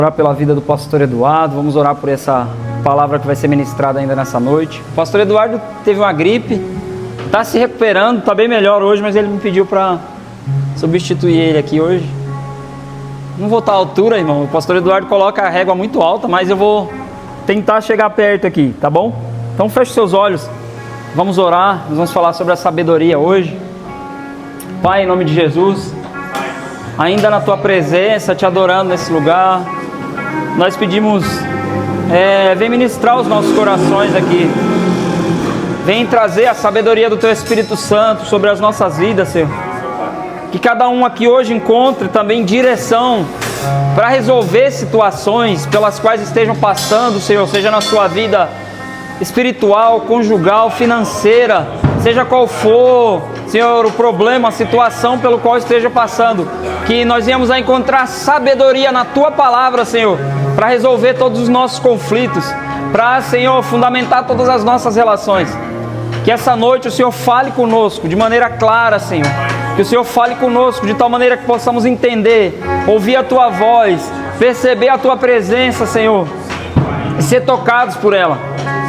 Orar pela vida do pastor Eduardo, vamos orar por essa palavra que vai ser ministrada ainda nessa noite. O pastor Eduardo teve uma gripe, está se recuperando, está bem melhor hoje, mas ele me pediu para substituir ele aqui hoje. Não vou estar à altura, irmão, o pastor Eduardo coloca a régua muito alta, mas eu vou tentar chegar perto aqui, tá bom? Então feche seus olhos, vamos orar, nós vamos falar sobre a sabedoria hoje. Pai, em nome de Jesus, ainda na Tua presença, te adorando nesse lugar, nós pedimos, vem ministrar os nossos corações aqui, vem trazer a sabedoria do Teu Espírito Santo sobre as nossas vidas, Senhor. Que cada um aqui hoje encontre também direção para resolver situações pelas quais estejam passando, Senhor, seja na sua vida espiritual, conjugal, financeira, seja qual for, Senhor, o problema, a situação pelo qual esteja passando, que nós venhamos a encontrar sabedoria na Tua palavra, Senhor, para resolver todos os nossos conflitos, para, Senhor, fundamentar todas as nossas relações. Que essa noite o Senhor fale conosco de maneira clara, Senhor. Que o Senhor fale conosco de tal maneira que possamos entender, ouvir a Tua voz, perceber a Tua presença, Senhor, e ser tocados por ela.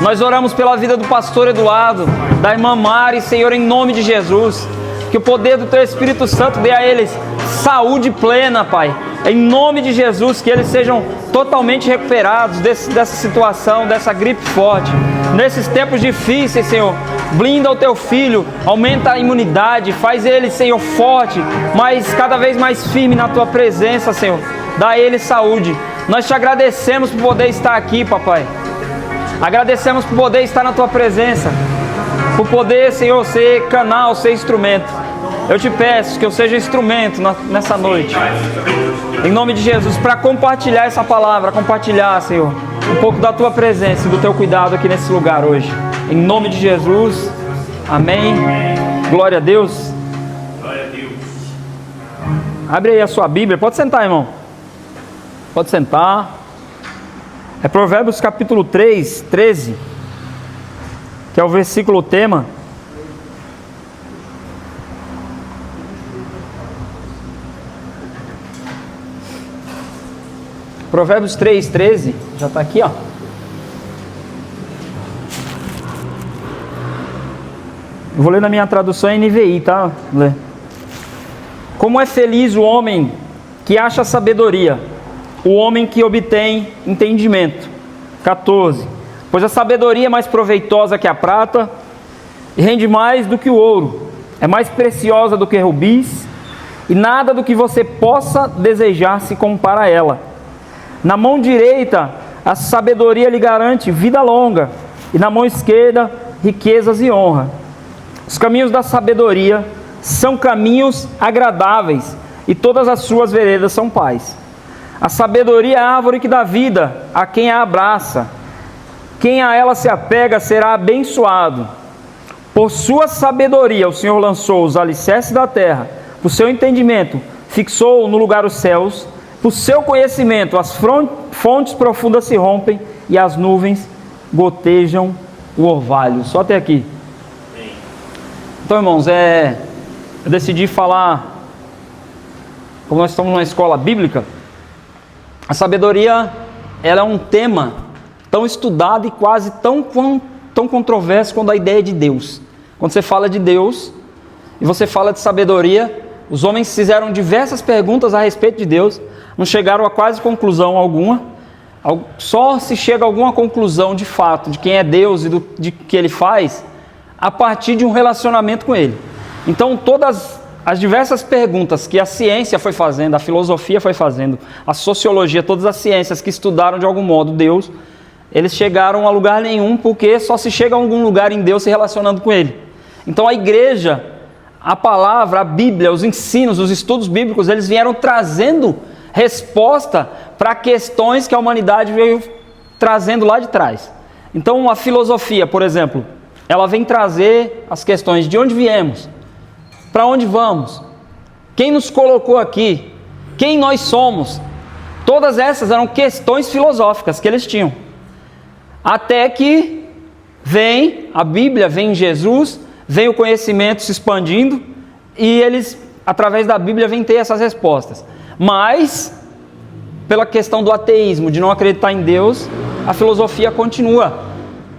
Nós oramos pela vida do pastor Eduardo, da irmã Mari, Senhor, em nome de Jesus. Que o poder do Teu Espírito Santo dê a eles saúde plena, Pai. Em nome de Jesus, que eles sejam totalmente recuperados dessa situação, dessa gripe forte. Nesses tempos difíceis, Senhor, blinda o Teu filho, aumenta a imunidade, faz ele, Senhor, forte, mas cada vez mais firme na Tua presença, Senhor. Dá a ele saúde. Nós Te agradecemos por poder estar aqui, Papai. Agradecemos por poder estar na Tua presença, por poder, Senhor, ser canal, ser instrumento. Eu Te peço que eu seja instrumento nessa noite, em nome de Jesus, para compartilhar essa palavra, compartilhar, Senhor, um pouco da Tua presença e do Teu cuidado aqui nesse lugar hoje. Em nome de Jesus, amém. Glória a Deus. Abre aí a sua Bíblia, pode sentar, irmão. Pode sentar. É Provérbios capítulo 3, 13, que é o versículo tema. Provérbios 3, 13, já está aqui, ó. Eu vou ler na minha tradução NVI, tá? Vou ler. Como é feliz o homem que acha sabedoria, o homem que obtém entendimento. 14. Pois a sabedoria é mais proveitosa que a prata e rende mais do que o ouro. É mais preciosa do que rubis e nada do que você possa desejar se compara a ela. Na mão direita, a sabedoria lhe garante vida longa e na mão esquerda, riquezas e honra. Os caminhos da sabedoria são caminhos agradáveis e todas as suas veredas são paz. A sabedoria é a árvore que dá vida a quem a abraça. Quem a ela se apega será abençoado. Por sua sabedoria o Senhor lançou os alicerces da terra. Por seu entendimento fixou no lugar os céus. Por seu conhecimento as fontes profundas se rompem e as nuvens gotejam o orvalho. Só até aqui. Então, irmãos, eu decidi falar, como nós estamos numa escola bíblica, a sabedoria, ela é um tema tão estudado e quase tão controverso quanto a ideia de Deus. Quando você fala de Deus e você fala de sabedoria, os homens fizeram diversas perguntas a respeito de Deus, não chegaram a quase conclusão alguma, só se chega a alguma conclusão de fato de quem é Deus e de que Ele faz a partir de um relacionamento com Ele. Então todas as diversas perguntas que a ciência foi fazendo, a filosofia foi fazendo, a sociologia, todas as ciências que estudaram de algum modo Deus, eles chegaram a lugar nenhum, porque só se chega a algum lugar em Deus se relacionando com Ele. Então a igreja, a palavra, a Bíblia, os ensinos, os estudos bíblicos, eles vieram trazendo resposta para questões que a humanidade veio trazendo lá de trás. Então a filosofia, por exemplo, ela vem trazer as questões de onde viemos, para onde vamos, quem nos colocou aqui, quem nós somos. Todas essas eram questões filosóficas que eles tinham. Até que vem a Bíblia, vem Jesus, vem o conhecimento se expandindo e eles, através da Bíblia, vêm ter essas respostas. Mas pela questão do ateísmo, de não acreditar em Deus, a filosofia continua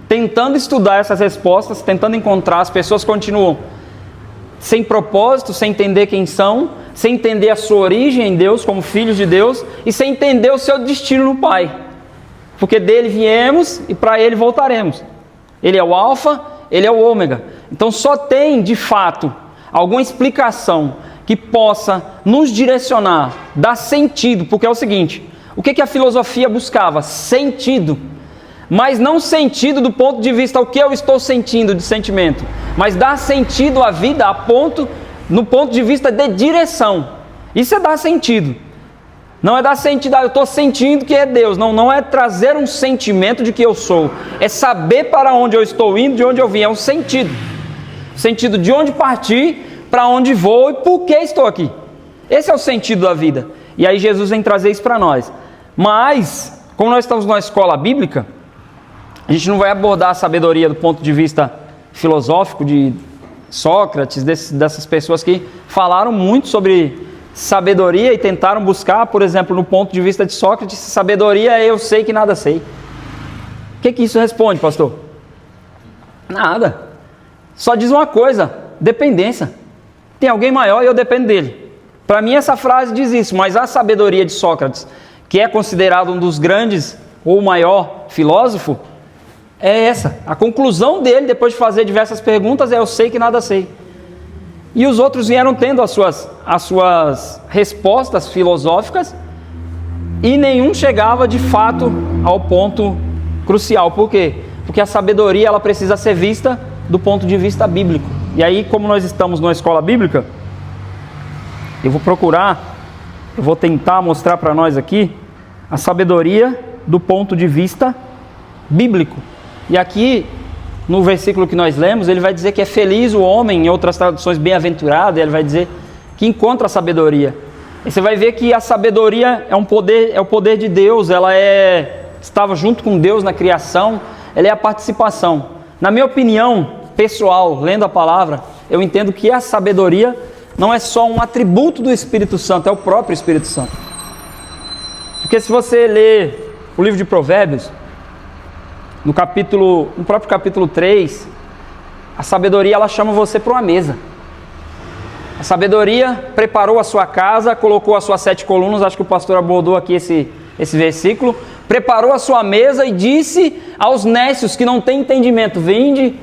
tentando estudar essas respostas, tentando encontrar. As pessoas continuam sem propósito, sem entender quem são, sem entender a sua origem em Deus, como filhos de Deus, e sem entender o seu destino no Pai. Porque dele viemos e para ele voltaremos. Ele é o alfa, ele é o ômega. Então só tem, de fato, alguma explicação que possa nos direcionar, dar sentido, porque é o seguinte: o que a filosofia buscava? Sentido. Mas não sentido do ponto de vista o que eu estou sentindo de sentimento, mas dar sentido à vida no ponto de vista de direção. Isso é dar sentido. Não é dar sentido, eu estou sentindo que é Deus. Não é trazer um sentimento de que eu sou. É saber para onde eu estou indo, de onde eu vim. É um sentido. Sentido de onde parti, para onde vou e por que estou aqui. Esse é o sentido da vida. E aí Jesus vem trazer isso para nós. Mas, como nós estamos numa escola bíblica, a gente não vai abordar a sabedoria do ponto de vista filosófico de Sócrates, dessas pessoas que falaram muito sobre sabedoria e tentaram buscar, por exemplo, no ponto de vista de Sócrates, sabedoria é eu sei que nada sei. O que isso responde, pastor? Nada. Só diz uma coisa: dependência. Tem alguém maior e eu dependo dele. Para mim essa frase diz isso, mas a sabedoria de Sócrates, que é considerado um dos grandes ou maior filósofo, é essa. A conclusão dele, depois de fazer diversas perguntas, é eu sei que nada sei. E os outros vieram tendo as suas respostas filosóficas e nenhum chegava de fato ao ponto crucial. Por quê? Porque a sabedoria ela precisa ser vista do ponto de vista bíblico. E aí, como nós estamos numa escola bíblica, eu vou tentar mostrar para nós aqui a sabedoria do ponto de vista bíblico. E aqui, no versículo que nós lemos, ele vai dizer que é feliz o homem, em outras traduções bem-aventurado, ele vai dizer que encontra a sabedoria. E você vai ver que a sabedoria é o poder de Deus, ela estava junto com Deus na criação, ela é a participação. Na minha opinião pessoal, lendo a palavra, eu entendo que a sabedoria não é só um atributo do Espírito Santo, é o próprio Espírito Santo. Porque se você ler o livro de Provérbios, no próprio capítulo 3, a sabedoria ela chama você para uma mesa. A sabedoria preparou a sua casa, colocou as suas 7 colunas, acho que o pastor abordou aqui esse versículo, preparou a sua mesa e disse aos nécios que não têm entendimento: vinde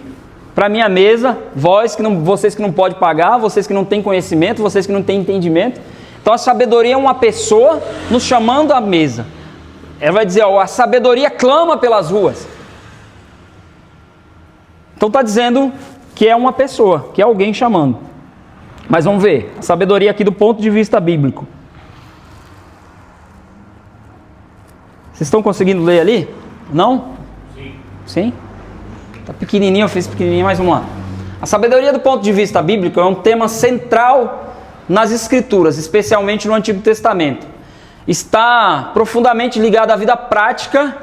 para a minha mesa, vocês que não podem pagar, vocês que não têm conhecimento, vocês que não têm entendimento. Então a sabedoria é uma pessoa nos chamando à mesa. Ela vai dizer, a sabedoria clama pelas ruas. Então está dizendo que é uma pessoa, que é alguém chamando. Mas vamos ver, a sabedoria aqui do ponto de vista bíblico. Vocês estão conseguindo ler ali? Não? Sim. Sim? Está pequenininho, eu fiz pequenininho, mas vamos lá. A sabedoria do ponto de vista bíblico é um tema central nas Escrituras, especialmente no Antigo Testamento. Está profundamente ligado à vida prática,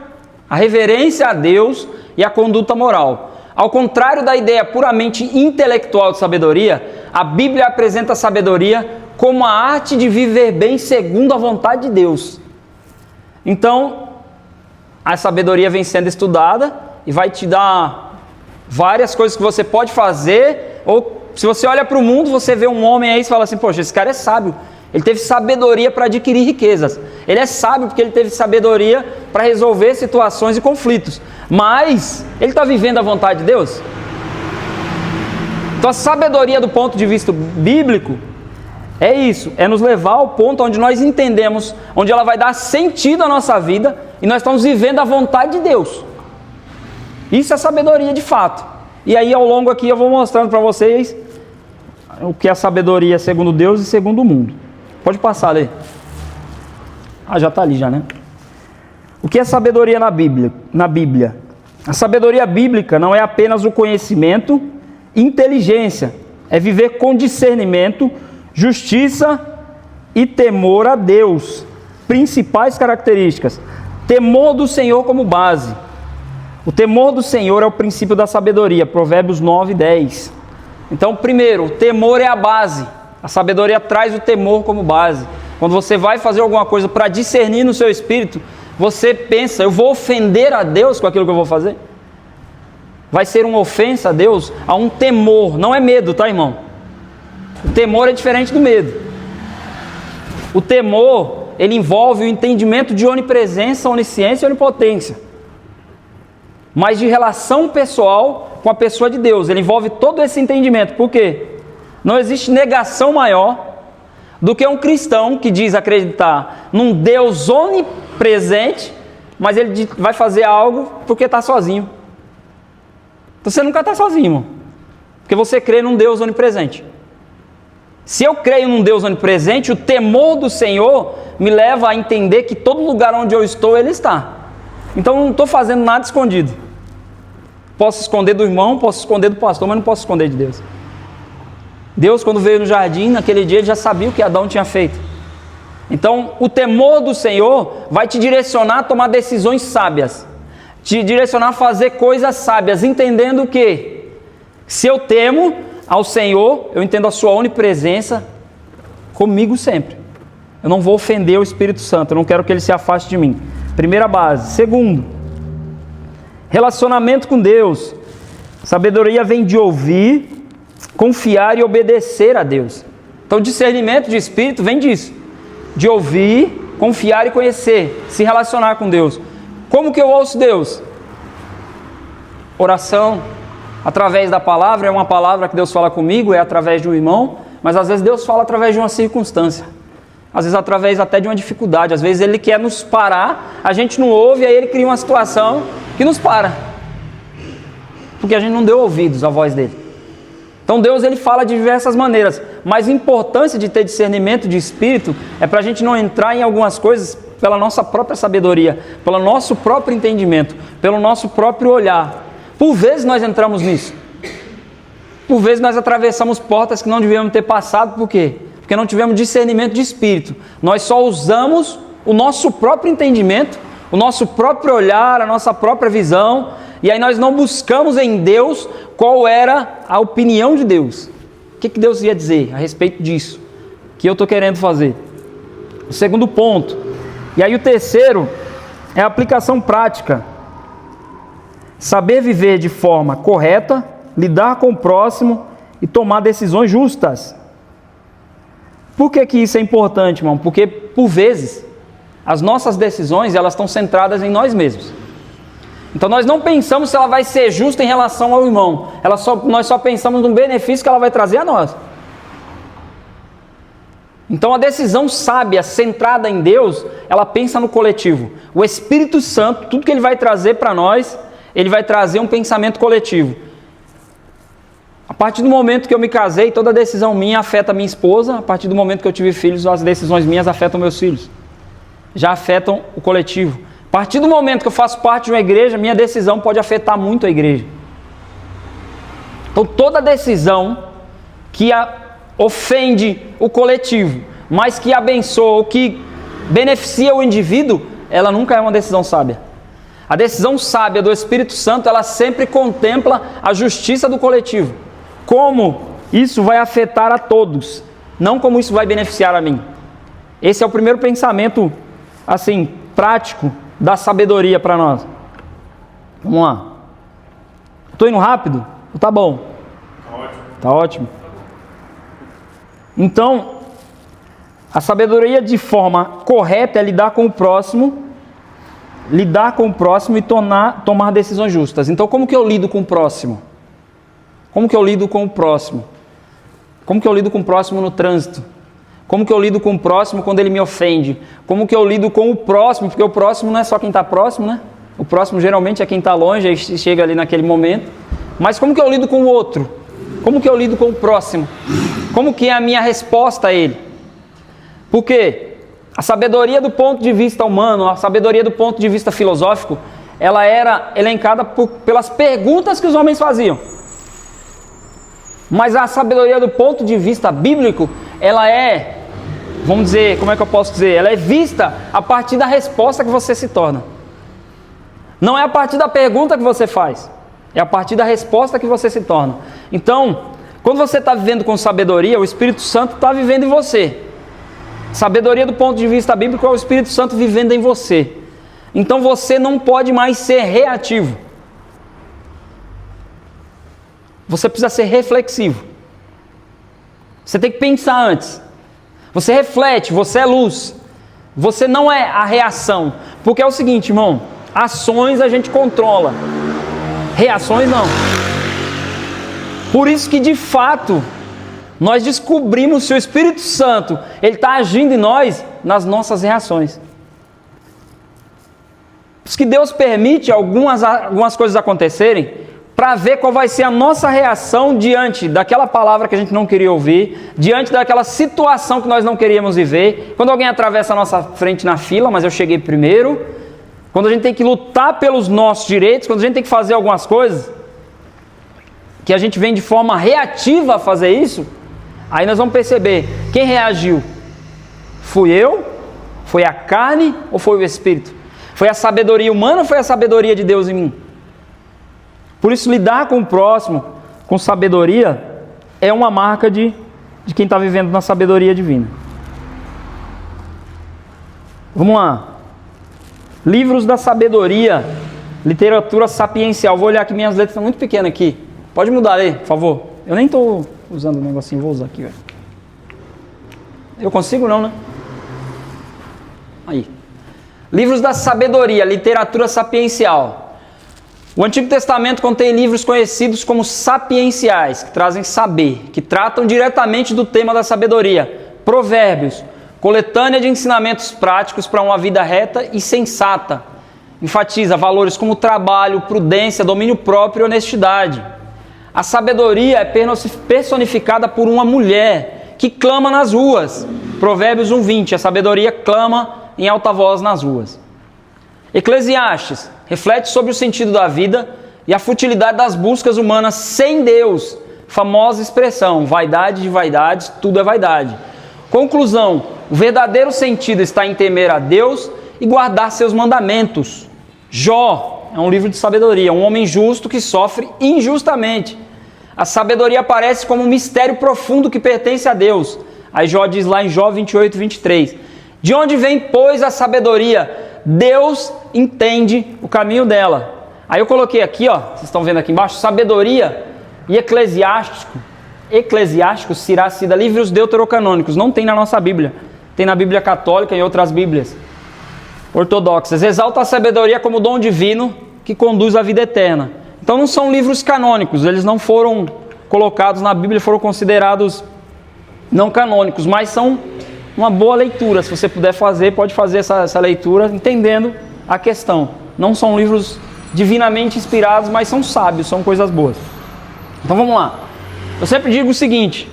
à reverência a Deus e à conduta moral. Ao contrário da ideia puramente intelectual de sabedoria, a Bíblia apresenta a sabedoria como a arte de viver bem segundo a vontade de Deus. Então, a sabedoria vem sendo estudada e vai te dar várias coisas que você pode fazer. Ou se você olha para o mundo, você vê um homem aí e fala assim, poxa, esse cara é sábio. Ele teve sabedoria para adquirir riquezas. Ele é sábio porque ele teve sabedoria para resolver situações e conflitos. Mas ele está vivendo a vontade de Deus? Então a sabedoria do ponto de vista bíblico é isso, é nos levar ao ponto onde nós entendemos, onde ela vai dar sentido à nossa vida e nós estamos vivendo a vontade de Deus. Isso é sabedoria de fato. E aí ao longo aqui eu vou mostrando para vocês o que é a sabedoria segundo Deus e segundo o mundo. Pode passar ali. Já está ali já, né? O que é sabedoria na Bíblia? A sabedoria bíblica não é apenas o conhecimento, inteligência. É viver com discernimento, justiça e temor a Deus. Principais características. Temor do Senhor como base. O temor do Senhor é o princípio da sabedoria. Provérbios 9, 10. Então, primeiro, o temor é a base. A sabedoria traz o temor como base. quando você vai fazer alguma coisa para discernir no seu espírito, você pensa, eu vou ofender a Deus com aquilo que eu vou fazer? Vai ser uma ofensa a Deus? Há um temor, não é medo, tá, irmão? O temor é diferente do medo. O temor, ele envolve o entendimento de onipresença, onisciência e onipotência, mas de relação pessoal com a pessoa de Deus. Ele envolve todo esse entendimento. Por quê? Não existe negação maior do que um cristão que diz acreditar num Deus onipresente, mas ele vai fazer algo porque está sozinho. Então você nunca está sozinho, irmão, porque você crê num Deus onipresente. Se eu creio num Deus onipresente, o temor do Senhor me leva a entender que todo lugar onde eu estou, Ele está. Então eu não estou fazendo nada escondido. Posso esconder do irmão, posso esconder do pastor, mas não posso esconder de Deus. Deus, quando veio no jardim, naquele dia, Ele já sabia o que Adão tinha feito. Então, o temor do Senhor vai te direcionar a tomar decisões sábias, te direcionar a fazer coisas sábias, entendendo que, se eu temo ao Senhor, eu entendo a sua onipresença comigo sempre. Eu não vou ofender o Espírito Santo, eu não quero que Ele se afaste de mim. Primeira base. Segundo, relacionamento com Deus. Sabedoria vem de ouvir, confiar e obedecer a Deus. Então, discernimento de espírito vem disso, de ouvir, confiar e conhecer, se relacionar com Deus. Como que eu ouço Deus? Oração, através da palavra. É uma palavra que Deus fala comigo, é através de um irmão, mas às vezes Deus fala através de uma circunstância, às vezes através até de uma dificuldade. Às vezes Ele quer nos parar, a gente não ouve, aí Ele cria uma situação que nos para, porque a gente não deu ouvidos à voz dEle. Então Deus, Ele fala de diversas maneiras, mas a importância de ter discernimento de espírito é para a gente não entrar em algumas coisas pela nossa própria sabedoria, pelo nosso próprio entendimento, pelo nosso próprio olhar. Por vezes nós entramos nisso, por vezes nós atravessamos portas que não devíamos ter passado. Por quê? Porque não tivemos discernimento de espírito. Nós só usamos o nosso próprio entendimento, o nosso próprio olhar, a nossa própria visão, e aí nós não buscamos em Deus qual era a opinião de Deus. O que Deus ia dizer a respeito disso que eu estou querendo fazer? O segundo ponto. E aí o terceiro é a aplicação prática. Saber viver de forma correta, lidar com o próximo e tomar decisões justas. Por que isso é importante, irmão? Porque, por vezes, as nossas decisões, elas estão centradas em nós mesmos. Então nós não pensamos se ela vai ser justa em relação ao irmão. Nós só pensamos no benefício que ela vai trazer a nós. Então a decisão sábia, centrada em Deus, ela pensa no coletivo. O Espírito Santo, tudo que Ele vai trazer para nós, Ele vai trazer um pensamento coletivo. A partir do momento que eu me casei, toda decisão minha afeta a minha esposa. A partir do momento que eu tive filhos, as decisões minhas afetam meus filhos. Já afetam o coletivo. A partir do momento que eu faço parte de uma igreja, minha decisão pode afetar muito a igreja. Então toda decisão que ofende o coletivo, mas que abençoa ou que beneficia o indivíduo, ela nunca é uma decisão sábia. A decisão sábia do Espírito Santo, ela sempre contempla a justiça do coletivo. Como isso vai afetar a todos, não como isso vai beneficiar a mim. Esse é o primeiro pensamento, assim, prático da sabedoria para nós. Vamos lá. Estou indo rápido? Tá bom? Tá ótimo. Tá ótimo. Então, a sabedoria de forma correta é lidar com o próximo e tomar decisões justas. Então, como que eu lido com o próximo? Como que eu lido com o próximo? Como que eu lido com o próximo no trânsito? Como que eu lido com o próximo quando ele me ofende? Como que eu lido com o próximo? Porque o próximo não é só quem está próximo, né? O próximo geralmente é quem está longe, aí chega ali naquele momento. Mas como que eu lido com o outro? Como que eu lido com o próximo? Como que é a minha resposta a ele? Porque a sabedoria do ponto de vista humano, a sabedoria do ponto de vista filosófico, ela era elencada pelas perguntas que os homens faziam. Mas a sabedoria do ponto de vista bíblico, ela é, vamos dizer, como é que eu posso dizer? Ela é vista a partir da resposta que você se torna. Não é a partir da pergunta que você faz, é a partir da resposta que você se torna. Então, quando você está vivendo com sabedoria, o Espírito Santo está vivendo em você. Sabedoria do ponto de vista bíblico é o Espírito Santo vivendo em você. Então você não pode mais ser reativo. Você precisa ser reflexivo. Você tem que pensar antes. Você reflete, você é luz. Você não é a reação. Porque é o seguinte, irmão, ações a gente controla, reações não. Por isso que de fato nós descobrimos se o Espírito Santo ele está agindo em nós nas nossas reações. Por isso que Deus permite algumas coisas acontecerem para ver qual vai ser a nossa reação diante daquela palavra que a gente não queria ouvir, diante daquela situação que nós não queríamos viver. Quando alguém atravessa a nossa frente na fila, mas eu cheguei primeiro. Quando a gente tem que lutar pelos nossos direitos, quando a gente tem que fazer algumas coisas, que a gente vem de forma reativa a fazer isso, aí nós vamos perceber, quem reagiu? Fui eu? Foi a carne ou foi o Espírito? Foi a sabedoria humana ou foi a sabedoria de Deus em mim? Por isso, lidar com o próximo com sabedoria é uma marca de quem está vivendo na sabedoria divina. Vamos lá. Livros da sabedoria, literatura sapiencial. Vou olhar aqui, minhas letras estão muito pequenas aqui. Pode mudar aí, por favor. Eu nem estou usando o negocinho, vou usar aqui, velho. Eu consigo não, né? Aí. Livros da sabedoria, literatura sapiencial. O Antigo Testamento contém livros conhecidos como sapienciais, que trazem saber, que tratam diretamente do tema da sabedoria. Provérbios, coletânea de ensinamentos práticos para uma vida reta e sensata. Enfatiza valores como trabalho, prudência, domínio próprio e honestidade. A sabedoria é personificada por uma mulher que clama nas ruas. Provérbios 1:20, a sabedoria clama em alta voz nas ruas. Eclesiastes reflete sobre o sentido da vida e a futilidade das buscas humanas sem Deus. Famosa expressão, vaidade de vaidades, tudo é vaidade. Conclusão, o verdadeiro sentido está em temer a Deus e guardar seus mandamentos. Jó é um livro de sabedoria, um homem justo que sofre injustamente. A sabedoria aparece como um mistério profundo que pertence a Deus. Aí Jó diz lá em Jó 28:23. De onde vem, pois, a sabedoria? Deus entende o caminho dela. Aí eu coloquei aqui, ó, vocês estão vendo aqui embaixo, sabedoria e eclesiástico. Eclesiástico, Siracida, livros deuterocanônicos. Não tem na nossa Bíblia. Tem na Bíblia católica e outras Bíblias ortodoxas. Exalta a sabedoria como dom divino que conduz à vida eterna. Então não são livros canônicos, eles não foram colocados na Bíblia, foram considerados não canônicos, mas são uma boa leitura. Se você puder fazer, pode fazer essa leitura entendendo a questão. Não são livros divinamente inspirados, mas são sábios, são coisas boas. Então vamos lá. Eu sempre digo o seguinte: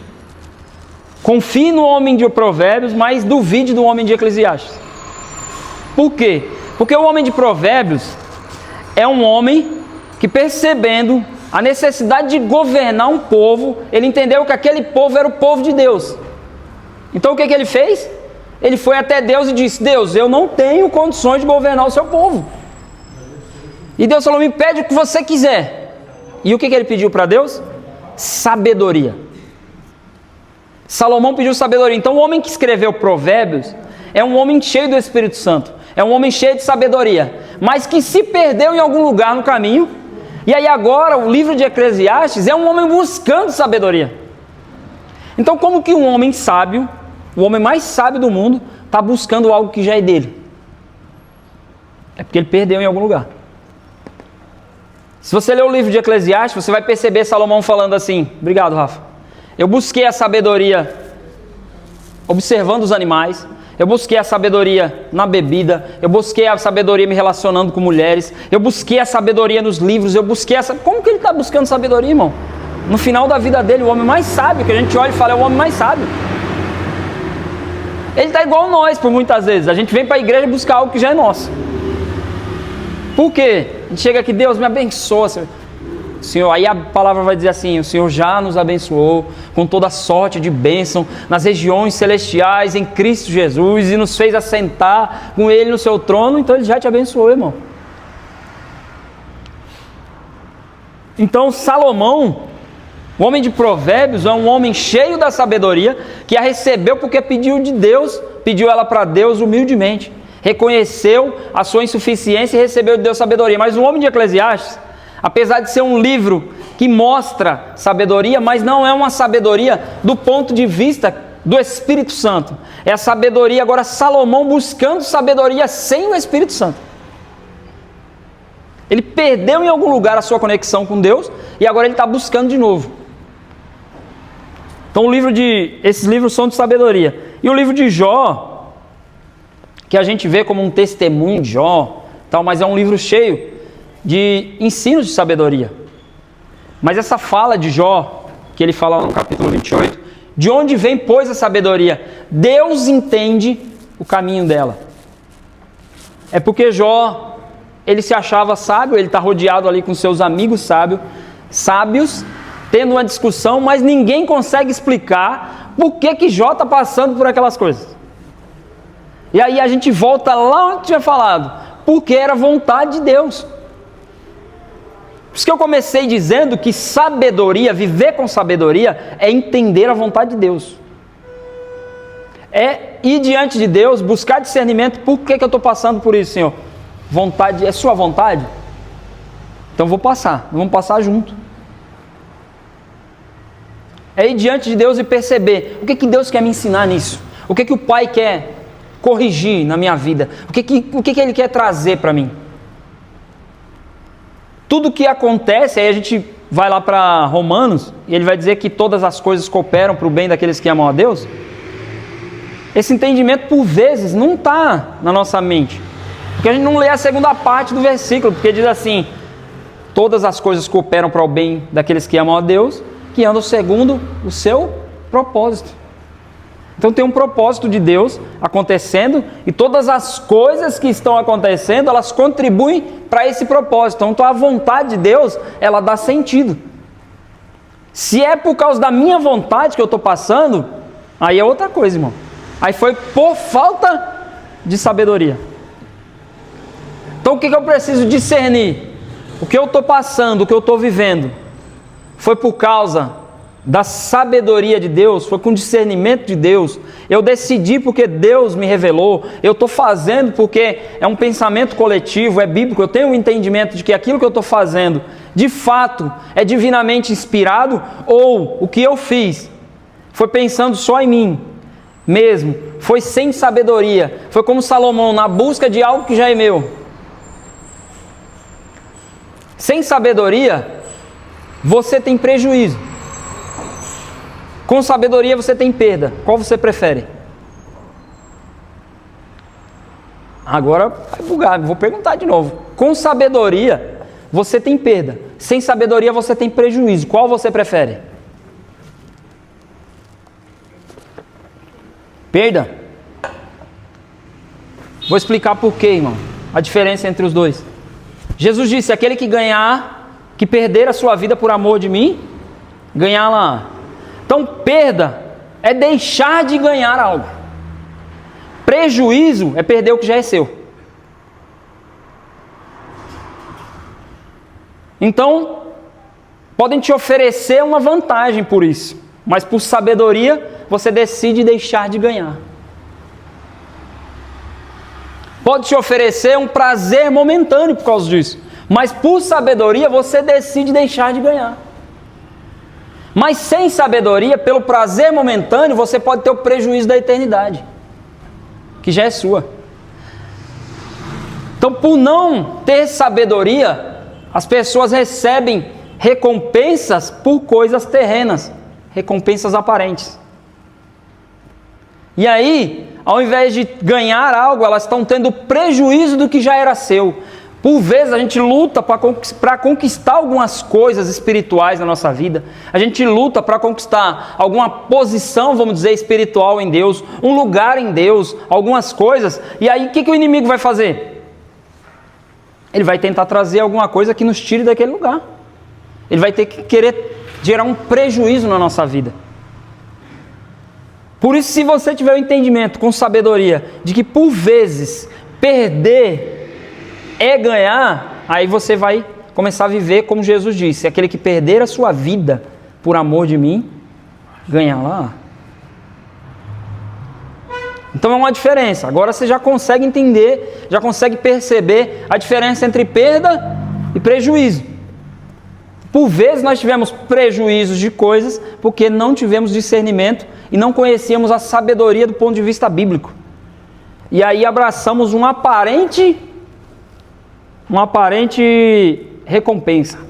confie no homem de Provérbios, mas duvide do homem de Eclesiastes. Por quê? Porque o homem de Provérbios é um homem que, percebendo a necessidade de governar um povo, ele entendeu que aquele povo era o povo de Deus. Então o que ele fez? Ele foi até Deus e disse: Deus, eu não tenho condições de governar o seu povo. E Deus falou: me pede o que você quiser. E o que ele pediu para Deus? Sabedoria. Salomão pediu sabedoria. Então o homem que escreveu Provérbios é um homem cheio do Espírito Santo, é um homem cheio de sabedoria, mas que se perdeu em algum lugar no caminho. E aí agora o livro de Eclesiastes é um homem buscando sabedoria. Então como que um homem sábio, o homem mais sábio do mundo, está buscando algo que já é dele? É porque ele perdeu em algum lugar. Se você ler o livro de Eclesiastes, você vai perceber Salomão falando assim: obrigado, Rafa, eu busquei a sabedoria observando os animais, eu busquei a sabedoria na bebida, eu busquei a sabedoria me relacionando com mulheres, eu busquei a sabedoria nos livros, eu busquei essa... Como que ele está buscando sabedoria, irmão? No final da vida dele, o homem mais sábio, que a gente olha e fala, é o homem mais sábio. Ele está igual nós, por muitas vezes. A gente vem para a igreja buscar algo que já é nosso. Por quê? A gente chega aqui: Deus, me abençoa, Senhor. Aí a palavra vai dizer assim: o Senhor já nos abençoou com toda sorte de bênção nas regiões celestiais em Cristo Jesus e nos fez assentar com Ele no seu trono. Então Ele já te abençoou, irmão. Então Salomão, O homem de Provérbios é um homem cheio da sabedoria, que a recebeu porque pediu de Deus, pediu ela para Deus humildemente. Reconheceu a sua insuficiência e recebeu de Deus sabedoria. Mas o homem de Eclesiastes, apesar de ser um livro que mostra sabedoria, mas não é uma sabedoria do ponto de vista do Espírito Santo. É a sabedoria, agora Salomão buscando sabedoria sem o Espírito Santo. Ele perdeu em algum lugar a sua conexão com Deus e agora ele está buscando de novo. Então esses livros são de sabedoria. E o livro de Jó, que a gente vê como um testemunho de Jó, tal, mas é um livro cheio de ensinos de sabedoria. Mas essa fala de Jó, que ele fala no capítulo 28, de onde vem, pois, a sabedoria? Deus entende o caminho dela. É porque Jó, ele se achava sábio, ele está rodeado ali com seus amigos sábios, tendo uma discussão, mas ninguém consegue explicar por que Jó está passando por aquelas coisas. E aí a gente volta lá onde tinha falado, porque era vontade de Deus. Por isso que eu comecei dizendo que sabedoria, viver com sabedoria, é entender a vontade de Deus. É ir diante de Deus, buscar discernimento, por que eu estou passando por isso, Senhor? Vontade, é sua vontade? Então vou passar, vamos passar junto. É ir diante de Deus e perceber o que Deus quer me ensinar nisso. O que o Pai quer corrigir na minha vida. O que Ele quer trazer para mim. Tudo que acontece, aí a gente vai lá para Romanos, e ele vai dizer que todas as coisas cooperam para o bem daqueles que amam a Deus. Esse entendimento, por vezes, não está na nossa mente. Porque a gente não lê a segunda parte do versículo, porque diz assim, todas as coisas cooperam para o bem daqueles que amam a Deus, que andam segundo o seu propósito. Então tem um propósito de Deus acontecendo, e todas as coisas que estão acontecendo, elas contribuem para esse propósito. Então a vontade de Deus, ela dá sentido. Se é por causa da minha vontade que eu estou passando, aí é outra coisa, irmão. Aí foi por falta de sabedoria. Então o que eu preciso discernir? O que eu estou passando, o que eu estou vivendo, foi por causa da sabedoria de Deus, foi com discernimento de Deus, eu decidi porque Deus me revelou, eu estou fazendo porque é um pensamento coletivo, é bíblico, eu tenho um entendimento de que aquilo que eu estou fazendo, de fato, é divinamente inspirado, ou o que eu fiz foi pensando só em mim mesmo, foi sem sabedoria, foi como Salomão, na busca de algo que já é meu. Sem sabedoria, você tem prejuízo. Com sabedoria você tem perda. Qual você prefere? Agora vai bugar, vou perguntar de novo. Com sabedoria você tem perda. Sem sabedoria você tem prejuízo. Qual você prefere? Perda. Vou explicar por quê, irmão. A diferença entre os dois. Jesus disse, aquele que ganhar, que perder a sua vida por amor de mim, ganhar lá. Então, perda é deixar de ganhar algo. Prejuízo é perder o que já é seu. Então, podem te oferecer uma vantagem por isso, mas por sabedoria, você decide deixar de ganhar. Pode te oferecer um prazer momentâneo por causa disso, mas por sabedoria, você decide deixar de ganhar. Mas sem sabedoria, pelo prazer momentâneo, você pode ter o prejuízo da eternidade, que já é sua. Então, por não ter sabedoria, as pessoas recebem recompensas por coisas terrenas, recompensas aparentes. E aí, ao invés de ganhar algo, elas estão tendo prejuízo do que já era seu. Por vezes a gente luta para conquistar algumas coisas espirituais na nossa vida. A gente luta para conquistar alguma posição, vamos dizer, espiritual em Deus, um lugar em Deus, algumas coisas. E aí o que o inimigo vai fazer? Ele vai tentar trazer alguma coisa que nos tire daquele lugar. Ele vai ter que querer gerar um prejuízo na nossa vida. Por isso, se você tiver o entendimento com sabedoria de que por vezes perder é ganhar, aí você vai começar a viver como Jesus disse, aquele que perder a sua vida por amor de mim, ganhá-la. Então é uma diferença. Agora você já consegue entender, já consegue perceber a diferença entre perda e prejuízo. Por vezes nós tivemos prejuízos de coisas porque não tivemos discernimento e não conhecíamos a sabedoria do ponto de vista bíblico. E aí abraçamos uma aparente recompensa.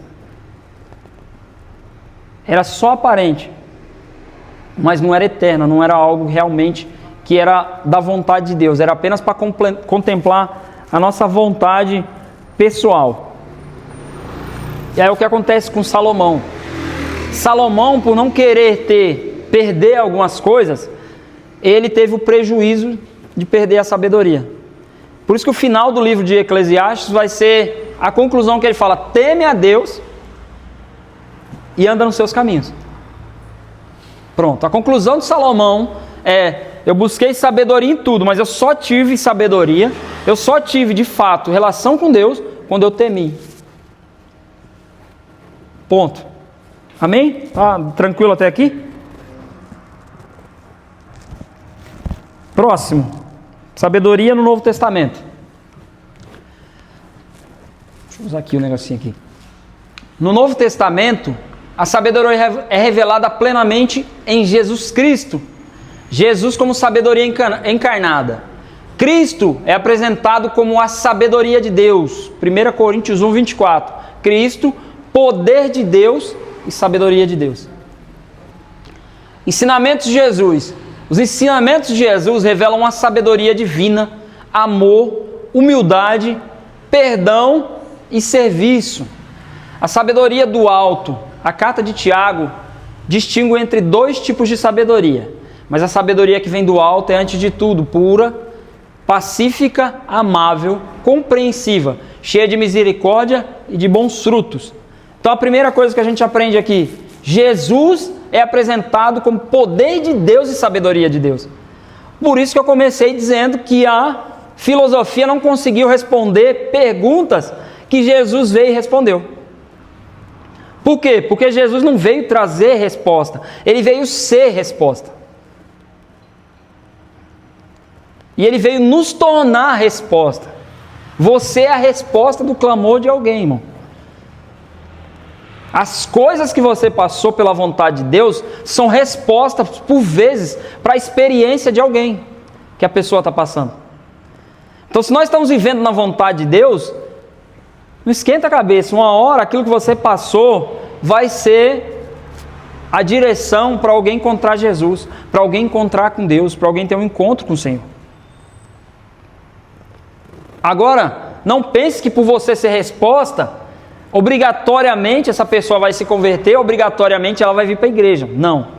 Era só aparente, mas não era eterna, não era algo realmente que era da vontade de Deus, era apenas para contemplar a nossa vontade pessoal. E aí o que acontece com Salomão? Salomão, por não querer perder algumas coisas, ele teve o prejuízo de perder a sabedoria. Por isso que o final do livro de Eclesiastes vai ser a conclusão que ele fala: teme a Deus e anda nos seus caminhos. Pronto, a conclusão de Salomão é: eu busquei sabedoria em tudo, mas eu só tive sabedoria, eu só tive de fato relação com Deus quando eu temi. Ponto. Amém? Tá tranquilo até aqui? Próximo. Sabedoria no Novo Testamento. Deixa eu usar aqui o negocinho aqui. No Novo Testamento, a sabedoria é revelada plenamente em Jesus Cristo. Jesus como sabedoria encarnada. Cristo é apresentado como a sabedoria de Deus. 1 Coríntios 1, 24. Cristo, poder de Deus e sabedoria de Deus. Ensinamentos de Jesus. Os ensinamentos de Jesus revelam uma sabedoria divina, amor, humildade, perdão e serviço. A sabedoria do alto. A carta de Tiago distingue entre dois tipos de sabedoria. Mas a sabedoria que vem do alto é, antes de tudo, pura, pacífica, amável, compreensiva, cheia de misericórdia e de bons frutos. Então a primeira coisa que a gente aprende aqui: Jesus é apresentado como poder de Deus e sabedoria de Deus. Por isso que eu comecei dizendo que a filosofia não conseguiu responder perguntas que Jesus veio e respondeu. Por quê? Porque Jesus não veio trazer resposta, ele veio ser resposta. E ele veio nos tornar a resposta. Você é a resposta do clamor de alguém, irmão. As coisas que você passou pela vontade de Deus são respostas, por vezes, para a experiência de alguém que a pessoa está passando. Então, se nós estamos vivendo na vontade de Deus, não esquenta a cabeça. Uma hora, aquilo que você passou vai ser a direção para alguém encontrar Jesus, para alguém encontrar com Deus, para alguém ter um encontro com o Senhor. Agora, não pense que por você ser resposta, obrigatoriamente essa pessoa vai se converter, obrigatoriamente ela vai vir para a igreja. Não.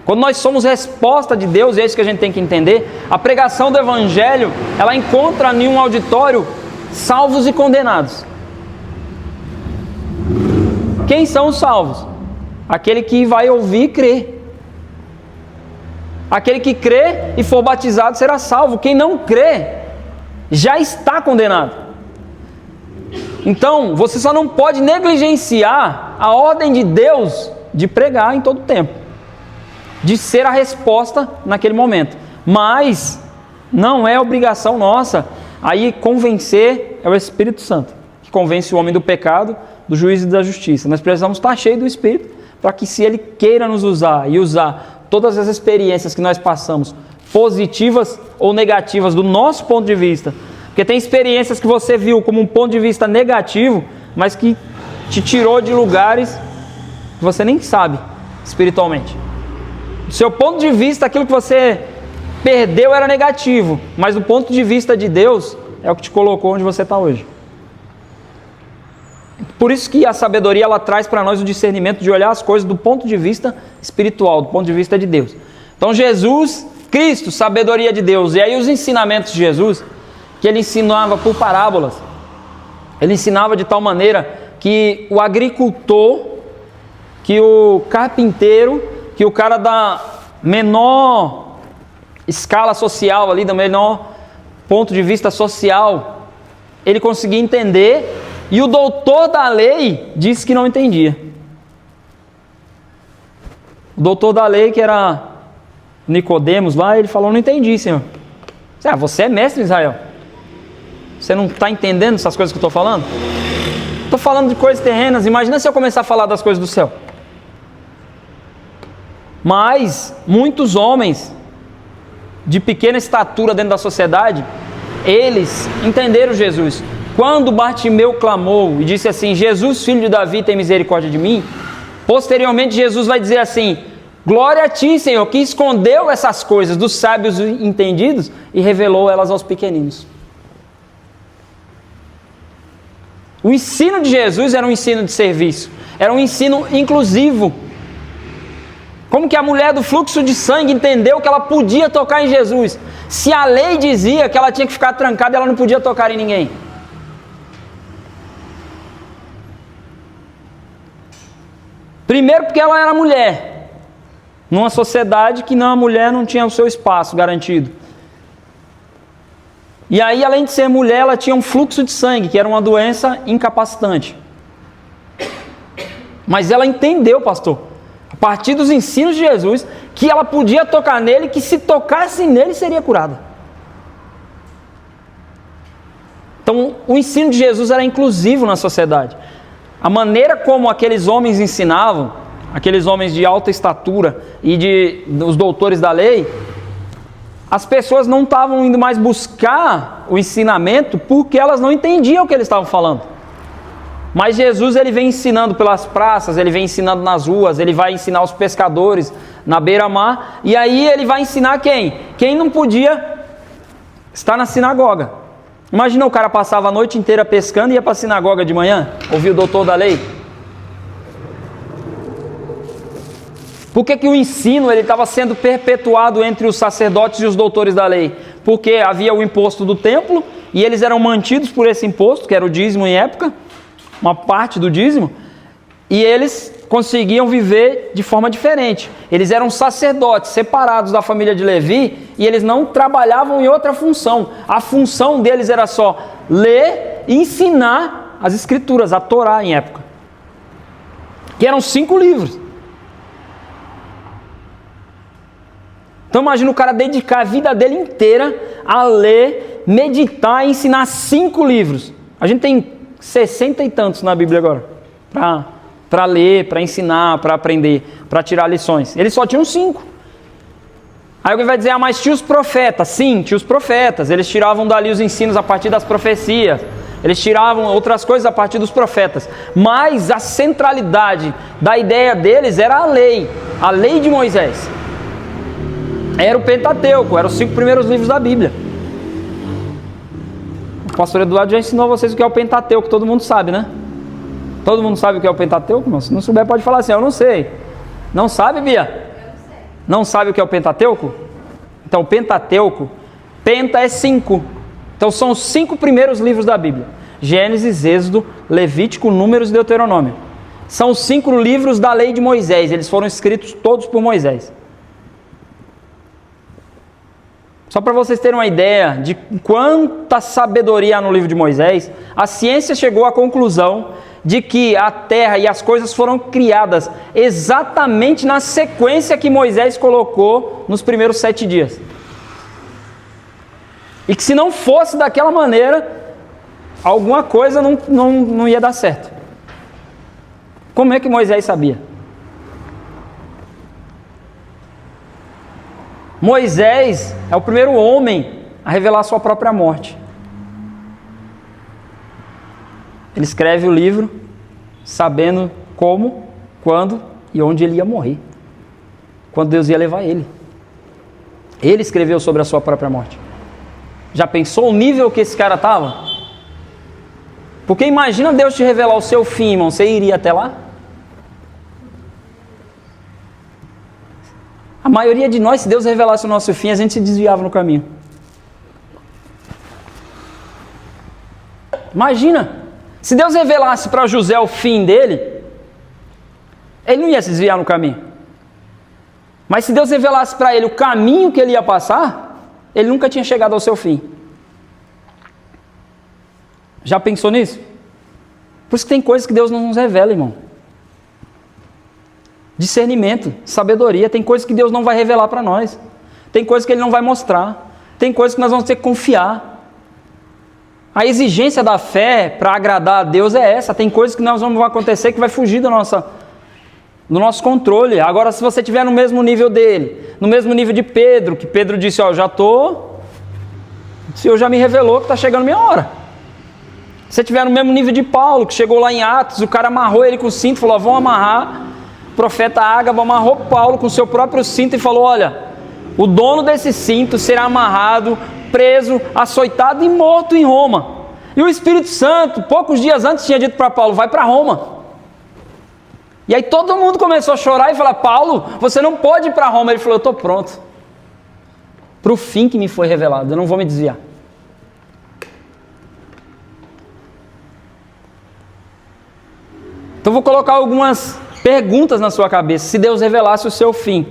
Quando nós somos resposta de Deus, é isso que a gente tem que entender, a pregação do Evangelho, ela encontra em um auditório salvos e condenados. Quem são os salvos? Aquele que vai ouvir e crer. Aquele que crê e for batizado será salvo. Quem não crê já está condenado. Então, você só não pode negligenciar a ordem de Deus de pregar em todo tempo, de ser a resposta naquele momento. Mas não é obrigação nossa. Aí convencer é o Espírito Santo, que convence o homem do pecado, do juízo e da justiça. Nós precisamos estar cheios do Espírito, para que, se Ele queira nos usar e usar todas as experiências que nós passamos, positivas ou negativas do nosso ponto de vista, porque tem experiências que você viu como um ponto de vista negativo, mas que te tirou de lugares que você nem sabe espiritualmente. Do seu ponto de vista, aquilo que você perdeu era negativo, mas do ponto de vista de Deus é o que te colocou onde você está hoje. Por isso que a sabedoria, ela traz para nós o discernimento de olhar as coisas do ponto de vista espiritual, do ponto de vista de Deus. Então Jesus, Cristo, sabedoria de Deus. E aí os ensinamentos de Jesus, que ele ensinava por parábolas, ele ensinava de tal maneira que o agricultor, que o carpinteiro, que o cara da menor escala social ali, do menor ponto de vista social, ele conseguia entender, e o doutor da lei disse que não entendia. O doutor da lei, que era Nicodemos lá, ele falou: não entendi, Senhor. Você é mestre em Israel. Você não está entendendo essas coisas que eu estou falando? Estou falando de coisas terrenas. Imagina se eu começar a falar das coisas do céu. Mas muitos homens de pequena estatura dentro da sociedade, eles entenderam Jesus. Quando Bartimeu clamou e disse assim: Jesus, filho de Davi, tem misericórdia de mim. Posteriormente Jesus vai dizer assim: glória a ti, Senhor, que escondeu essas coisas dos sábios entendidos e revelou elas aos pequeninos. O ensino de Jesus era um ensino de serviço, era um ensino inclusivo. Como que a mulher do fluxo de sangue entendeu que ela podia tocar em Jesus? Se a lei dizia que ela tinha que ficar trancada, ela não podia tocar em ninguém. Primeiro porque ela era mulher, numa sociedade que a mulher não tinha o seu espaço garantido. E aí, além de ser mulher, ela tinha um fluxo de sangue, que era uma doença incapacitante. Mas ela entendeu, pastor, a partir dos ensinos de Jesus, que ela podia tocar nele, que se tocasse nele seria curada. Então, o ensino de Jesus era inclusivo na sociedade. A maneira como aqueles homens ensinavam, aqueles homens de alta estatura e os doutores da lei, as pessoas não estavam indo mais buscar o ensinamento porque elas não entendiam o que eles estavam falando. Mas Jesus, ele vem ensinando pelas praças, ele vem ensinando nas ruas, ele vai ensinar os pescadores na beira-mar, e aí ele vai ensinar quem? Quem não podia estar na sinagoga. Imagina, o cara passava a noite inteira pescando e ia para a sinagoga de manhã, ouvir o doutor da lei. Por que o ensino estava sendo perpetuado entre os sacerdotes e os doutores da lei? Porque havia o imposto do templo, e eles eram mantidos por esse imposto, que era o dízimo em época, uma parte do dízimo, e eles conseguiam viver de forma diferente. Eles eram sacerdotes separados da família de Levi, e eles não trabalhavam em outra função. A função deles era só ler e ensinar as escrituras, a Torá em época, que eram 5 livros. Então imagina o cara dedicar a vida dele inteira a ler, meditar e ensinar 5 livros. A gente tem 60 e tantos na Bíblia agora, para ler, para ensinar, para aprender, para tirar lições. Eles só tinham 5. Aí alguém vai dizer: mas tinha os profetas. Sim, tinha os profetas. Eles tiravam dali os ensinos a partir das profecias. Eles tiravam outras coisas a partir dos profetas. Mas a centralidade da ideia deles era a lei de Moisés. Era o Pentateuco, eram os 5 primeiros livros da Bíblia. O pastor Eduardo já ensinou a vocês o que é o Pentateuco, todo mundo sabe, né? Todo mundo sabe o que é o Pentateuco? Não, se não souber, pode falar assim: eu não sei. Não sabe, Bia? Eu não sei. Não sabe o que é o Pentateuco? Então, o Pentateuco, Penta é 5. Então, são os 5 primeiros livros da Bíblia: Gênesis, Êxodo, Levítico, Números e Deuteronômio. São os 5 livros da lei de Moisés, eles foram escritos todos por Moisés. Só para vocês terem uma ideia de quanta sabedoria há no livro de Moisés, a ciência chegou à conclusão de que a terra e as coisas foram criadas exatamente na sequência que Moisés colocou nos primeiros 7 dias. E que se não fosse daquela maneira, alguma coisa não ia dar certo. Como é que Moisés sabia? Moisés é o primeiro homem a revelar a sua própria morte. Ele escreve o livro sabendo como, quando e onde ele ia morrer. Quando Deus ia levar ele. Ele escreveu sobre a sua própria morte. Já pensou o nível que esse cara estava? Porque imagina Deus te revelar o seu fim, irmão. Você iria até lá? A maioria de nós, se Deus revelasse o nosso fim, a gente se desviava no caminho. Imagina, se Deus revelasse para José o fim dele, ele não ia se desviar no caminho. Mas se Deus revelasse para ele o caminho que ele ia passar, ele nunca tinha chegado ao seu fim. Já pensou nisso? Por isso que tem coisas que Deus não nos revela, irmão. discernimento, sabedoria. Tem coisas que Deus não vai revelar para nós. Tem coisas que Ele não vai mostrar. Tem coisas que nós vamos ter que confiar. A exigência da fé para agradar a Deus é essa. Tem coisas que nós vão acontecer que vai fugir do nosso controle. Agora, se você estiver no mesmo nível dele, no mesmo nível de Pedro, que Pedro disse, ó, o Senhor já me revelou que está chegando a minha hora. Se você estiver no mesmo nível de Paulo, que chegou lá em Atos, o cara amarrou ele com o cinto, falou, ó, vão amarrar. O profeta Ágabo amarrou Paulo com o seu próprio cinto e falou, olha, o dono desse cinto será amarrado, preso, açoitado e morto em Roma. E o Espírito Santo, poucos dias antes, tinha dito para Paulo, vai para Roma. E aí todo mundo começou a chorar e falar, Paulo, você não pode ir para Roma. Ele falou, eu estou pronto para o fim que me foi revelado, eu não vou me desviar. Então vou colocar algumas perguntas na sua cabeça. Se Deus revelasse o seu fim,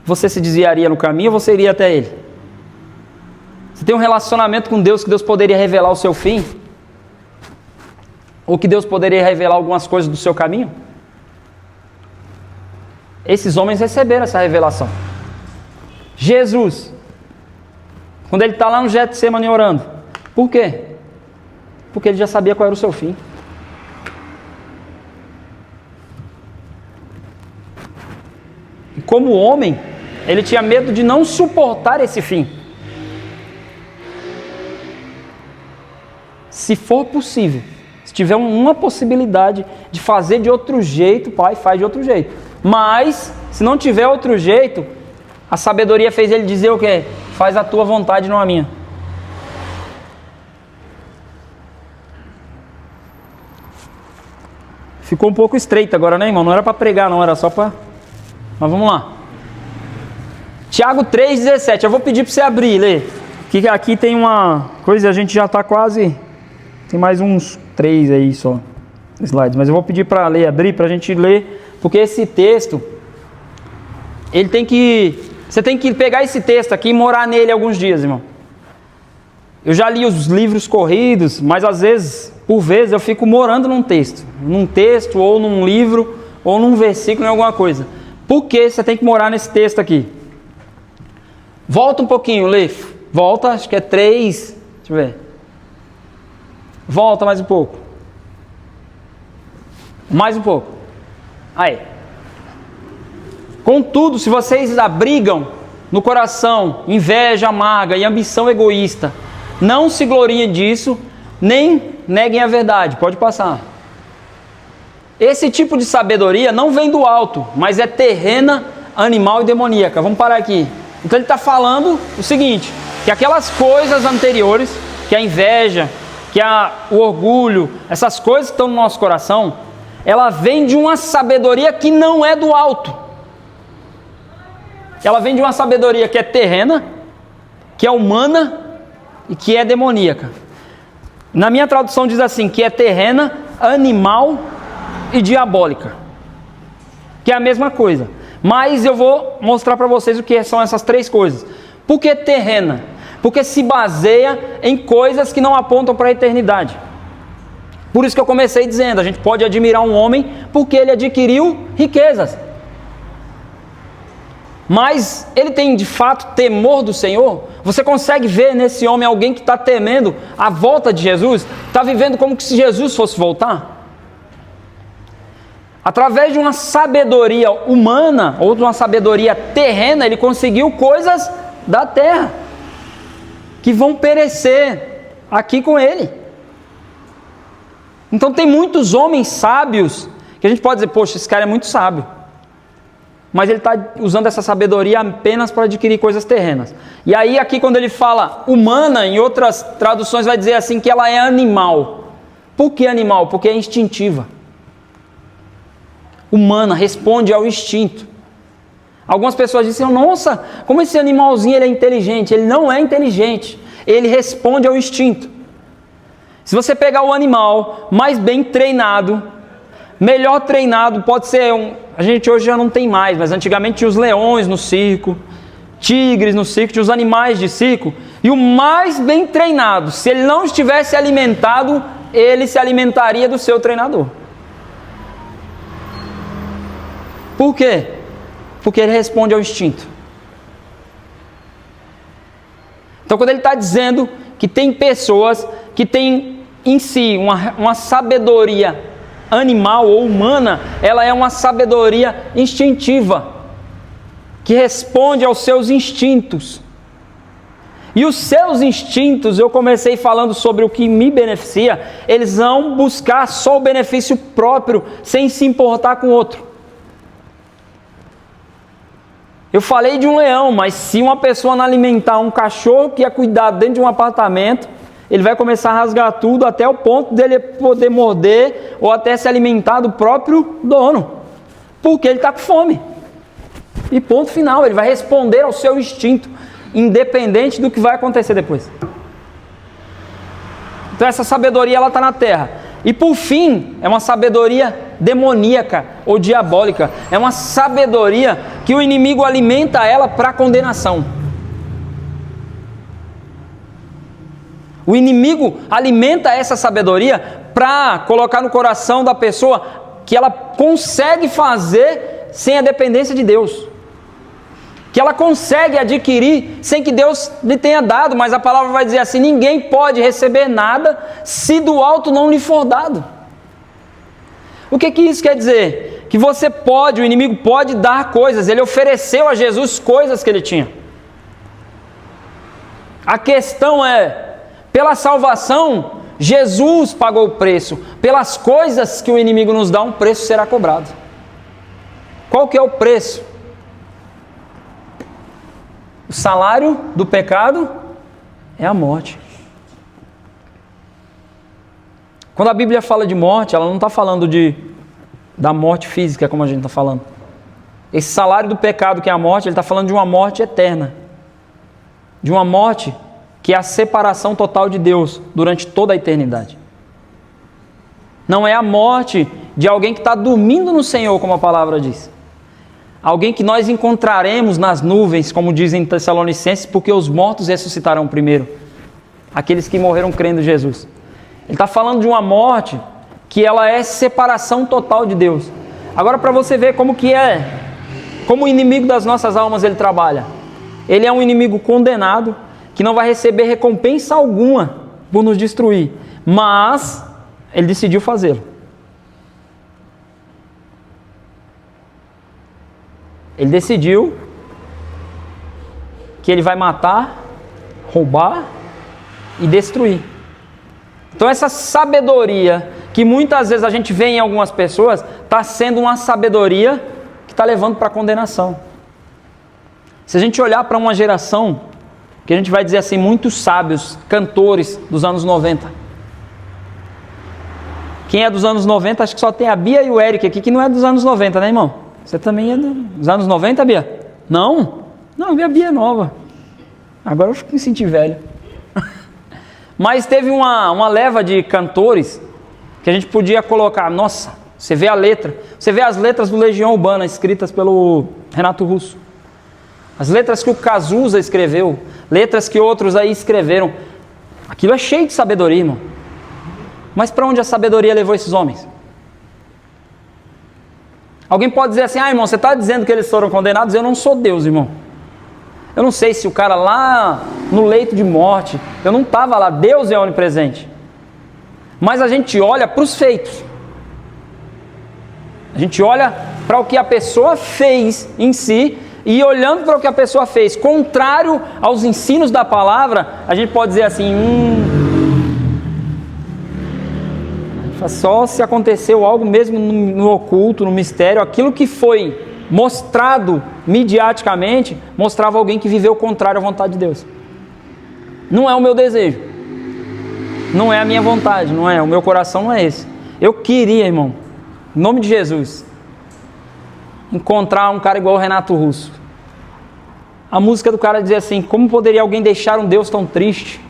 você se desviaria no caminho ou você iria até Ele? Você tem um relacionamento com Deus que Deus poderia revelar o seu fim? Ou que Deus poderia revelar algumas coisas do seu caminho? Esses homens receberam essa revelação. Jesus, quando ele está lá no Getsemane orando, por quê? Porque ele já sabia qual era o seu fim. E como homem, ele tinha medo de não suportar esse fim. Se for possível, se tiver uma possibilidade de fazer de outro jeito, Pai, faz de outro jeito. Mas, se não tiver outro jeito, a sabedoria fez ele dizer o quê? Faz a tua vontade, não a minha. Ficou um pouco estreito agora, né, irmão? Não era para pregar, não, era só para... Mas vamos lá. Tiago 3,17. Eu vou pedir para você abrir, ler. Que aqui tem uma coisa, a gente já está quase... Tem mais uns 3 aí só, slides. Mas eu vou pedir para ler, abrir, para a gente ler. Porque esse texto, ele tem que... Você tem que pegar esse texto aqui e morar nele alguns dias, irmão. Eu já li os livros corridos, mas às vezes, por vezes, eu fico morando num texto. Num texto, ou num livro, ou num versículo, em alguma coisa. Por que você tem que morar nesse texto aqui? Volta um pouquinho, Lê. Volta, acho que é 3. Deixa eu ver. Volta mais um pouco. Mais um pouco. Aí. Contudo, se vocês abrigam no coração inveja amarga e ambição egoísta, não se gloriem disso, nem neguem a verdade. Pode passar. Esse tipo de sabedoria não vem do alto, mas é terrena, animal e demoníaca. Vamos parar aqui. Então ele está falando o seguinte, que aquelas coisas anteriores, que a inveja, que o orgulho, essas coisas que estão no nosso coração, ela vem de uma sabedoria que não é do alto. Ela vem de uma sabedoria que é terrena, que é humana e que é demoníaca. Na minha tradução diz assim, que é terrena, animal e diabólica, que é a mesma coisa. Mas eu vou mostrar para vocês o que são essas 3 coisas. Por que terrena? Porque se baseia em coisas que não apontam para a eternidade. Por isso que eu comecei dizendo, a gente pode admirar um homem porque ele adquiriu riquezas. Mas ele tem de fato temor do Senhor? Você consegue ver nesse homem alguém que está temendo a volta de Jesus? Está vivendo como se Jesus fosse voltar? Através de uma sabedoria humana ou de uma sabedoria terrena, ele conseguiu coisas da terra que vão perecer aqui com ele. Então tem muitos homens sábios que a gente pode dizer, poxa, esse cara é muito sábio. Mas ele está usando essa sabedoria apenas para adquirir coisas terrenas. E aí aqui quando ele fala humana, em outras traduções vai dizer assim que ela é animal. Por que animal? Porque é instintiva. Humana, responde ao instinto. Algumas pessoas dizem, nossa, como esse animalzinho ele é inteligente. Ele não é inteligente, ele responde ao instinto. Se você pegar o animal mais bem treinado, melhor treinado, pode ser a gente hoje já não tem mais, mas antigamente tinha os leões no circo, tigres no circo, tinha os animais de circo, e o mais bem treinado, se ele não estivesse alimentado, ele se alimentaria do seu treinador. Por quê? Porque ele responde ao instinto. Então, quando ele está dizendo que tem pessoas que têm em si uma sabedoria animal ou humana, ela é uma sabedoria instintiva, que responde aos seus instintos. E os seus instintos, eu comecei falando sobre o que me beneficia, eles vão buscar só o benefício próprio, sem se importar com o outro. Eu falei de um leão, mas se uma pessoa não alimentar um cachorro que é cuidado dentro de um apartamento, ele vai começar a rasgar tudo até o ponto dele poder morder ou até se alimentar do próprio dono, porque ele está com fome. E ponto final, ele vai responder ao seu instinto, independente do que vai acontecer depois. Então essa sabedoria ela está na terra. E por fim, é uma sabedoria demoníaca ou diabólica. É uma sabedoria que o inimigo alimenta ela para condenação. O inimigo alimenta essa sabedoria para colocar no coração da pessoa que ela consegue fazer sem a dependência de Deus. Que ela consegue adquirir sem que Deus lhe tenha dado, mas a palavra vai dizer assim: ninguém pode receber nada se do alto não lhe for dado. O que isso quer dizer? Que você pode, o inimigo pode dar coisas. Ele ofereceu a Jesus coisas que ele tinha. A questão é, pela salvação, Jesus pagou o preço. Pelas coisas que o inimigo nos dá, um preço será cobrado. Qual que é o preço? O salário do pecado é a morte. Quando a Bíblia fala de morte, ela não está falando da morte física, como a gente está falando. Esse salário do pecado, que é a morte, ele está falando de uma morte eterna. De uma morte que é a separação total de Deus durante toda a eternidade. Não é a morte de alguém que está dormindo no Senhor, como a palavra diz. Alguém que nós encontraremos nas nuvens, como dizem Tessalonicenses, porque os mortos ressuscitarão primeiro. Aqueles que morreram crendo em Jesus. Ele está falando de uma morte que ela é separação total de Deus. Agora, para você ver como o inimigo das nossas almas ele trabalha. Ele é um inimigo condenado, que não vai receber recompensa alguma por nos destruir. Mas ele decidiu fazê-lo. Ele decidiu que ele vai matar, roubar e destruir. Então essa sabedoria que muitas vezes a gente vê em algumas pessoas, está sendo uma sabedoria que está levando para a condenação. Se a gente olhar para uma geração, que a gente vai dizer assim, muitos sábios, cantores dos anos 90. Quem é dos anos 90, acho que só tem a Bia e o Eric aqui, que não é dos anos 90, né, irmão? Você também é dos anos 90, Bia? Não? Não, minha Bia é nova. Agora eu me senti velho. Mas teve uma leva de cantores que a gente podia colocar. Nossa, você vê a letra. Você vê as letras do Legião Urbana escritas pelo Renato Russo. As letras que o Cazuza escreveu. Letras que outros aí escreveram. Aquilo é cheio de sabedoria, irmão. Mas para onde a sabedoria levou esses homens? Alguém pode dizer assim: irmão, você está dizendo que eles foram condenados? Eu não sou Deus, irmão. Eu não sei se o cara lá no leito de morte, eu não estava lá, Deus é onipresente. Mas a gente olha para os feitos. A gente olha para o que a pessoa fez em si, e olhando para o que a pessoa fez, contrário aos ensinos da palavra, a gente pode dizer assim, só se aconteceu algo mesmo no oculto, no mistério, aquilo que foi mostrado midiaticamente, mostrava alguém que viveu o contrário à vontade de Deus. Não é o meu desejo, não é a minha vontade, não é, o meu coração não é esse. Eu queria, irmão, em nome de Jesus, encontrar um cara igual o Renato Russo. A música do cara dizia assim: como poderia alguém deixar um Deus tão triste?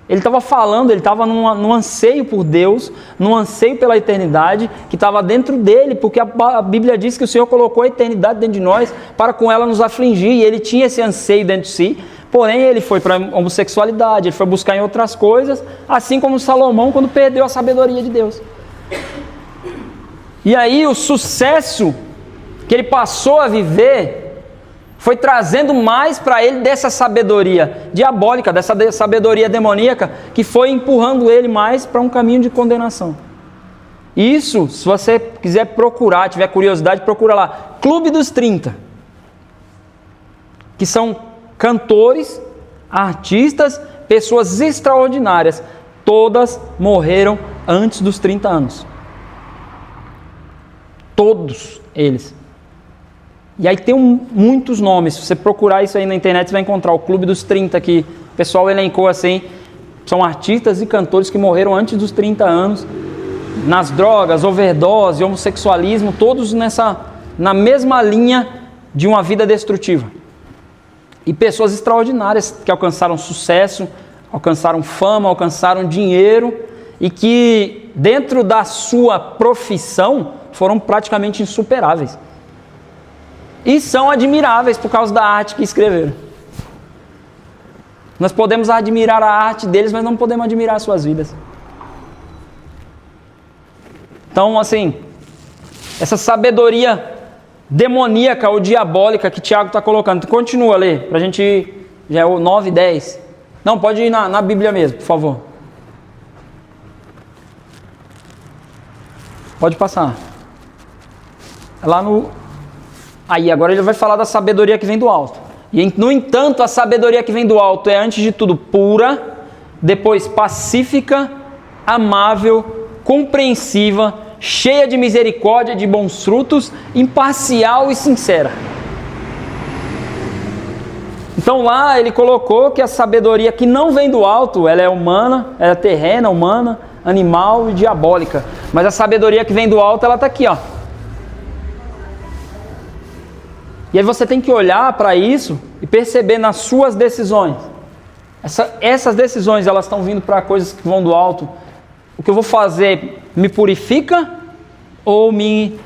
Ele estava falando, ele estava num anseio por Deus, num anseio pela eternidade, que estava dentro dele, porque a Bíblia diz que o Senhor colocou a eternidade dentro de nós, para com ela nos afligir, e ele tinha esse anseio dentro de si, porém ele foi para a homossexualidade, ele foi buscar em outras coisas, assim como Salomão quando perdeu a sabedoria de Deus. E aí o sucesso que ele passou a viver foi trazendo mais para ele dessa sabedoria diabólica, dessa sabedoria demoníaca, que foi empurrando ele mais para um caminho de condenação. Isso, se você quiser procurar, tiver curiosidade, procura lá, Clube dos 30, que são cantores, artistas, pessoas extraordinárias, todas morreram antes dos 30 anos. Todos eles. E aí tem muitos nomes, se você procurar isso aí na internet, você vai encontrar o Clube dos 30, que o pessoal elencou assim, são artistas e cantores que morreram antes dos 30 anos, nas drogas, overdose, homossexualismo, todos na mesma linha de uma vida destrutiva. E pessoas extraordinárias que alcançaram sucesso, alcançaram fama, alcançaram dinheiro e que dentro da sua profissão foram praticamente insuperáveis. E são admiráveis por causa da arte que escreveram. Nós podemos admirar a arte deles, mas não podemos admirar as suas vidas. Então, assim, essa sabedoria demoníaca ou diabólica que Tiago está colocando. Continua a ler, para a gente ir, já é o 9 e 10. Não, pode ir na Bíblia mesmo, por favor. Pode passar. Lá no... Aí, agora ele vai falar da sabedoria que vem do alto. E, no entanto, a sabedoria que vem do alto é, antes de tudo, pura, depois pacífica, amável, compreensiva, cheia de misericórdia, de bons frutos, imparcial e sincera. Então lá ele colocou que a sabedoria que não vem do alto, ela é humana, ela é terrena, humana, animal e diabólica. Mas a sabedoria que vem do alto, ela está aqui, ó. E aí você tem que olhar para isso e perceber nas suas decisões. Essas decisões, elas estão vindo para coisas que vão do alto. O que eu vou fazer me purifica ou me...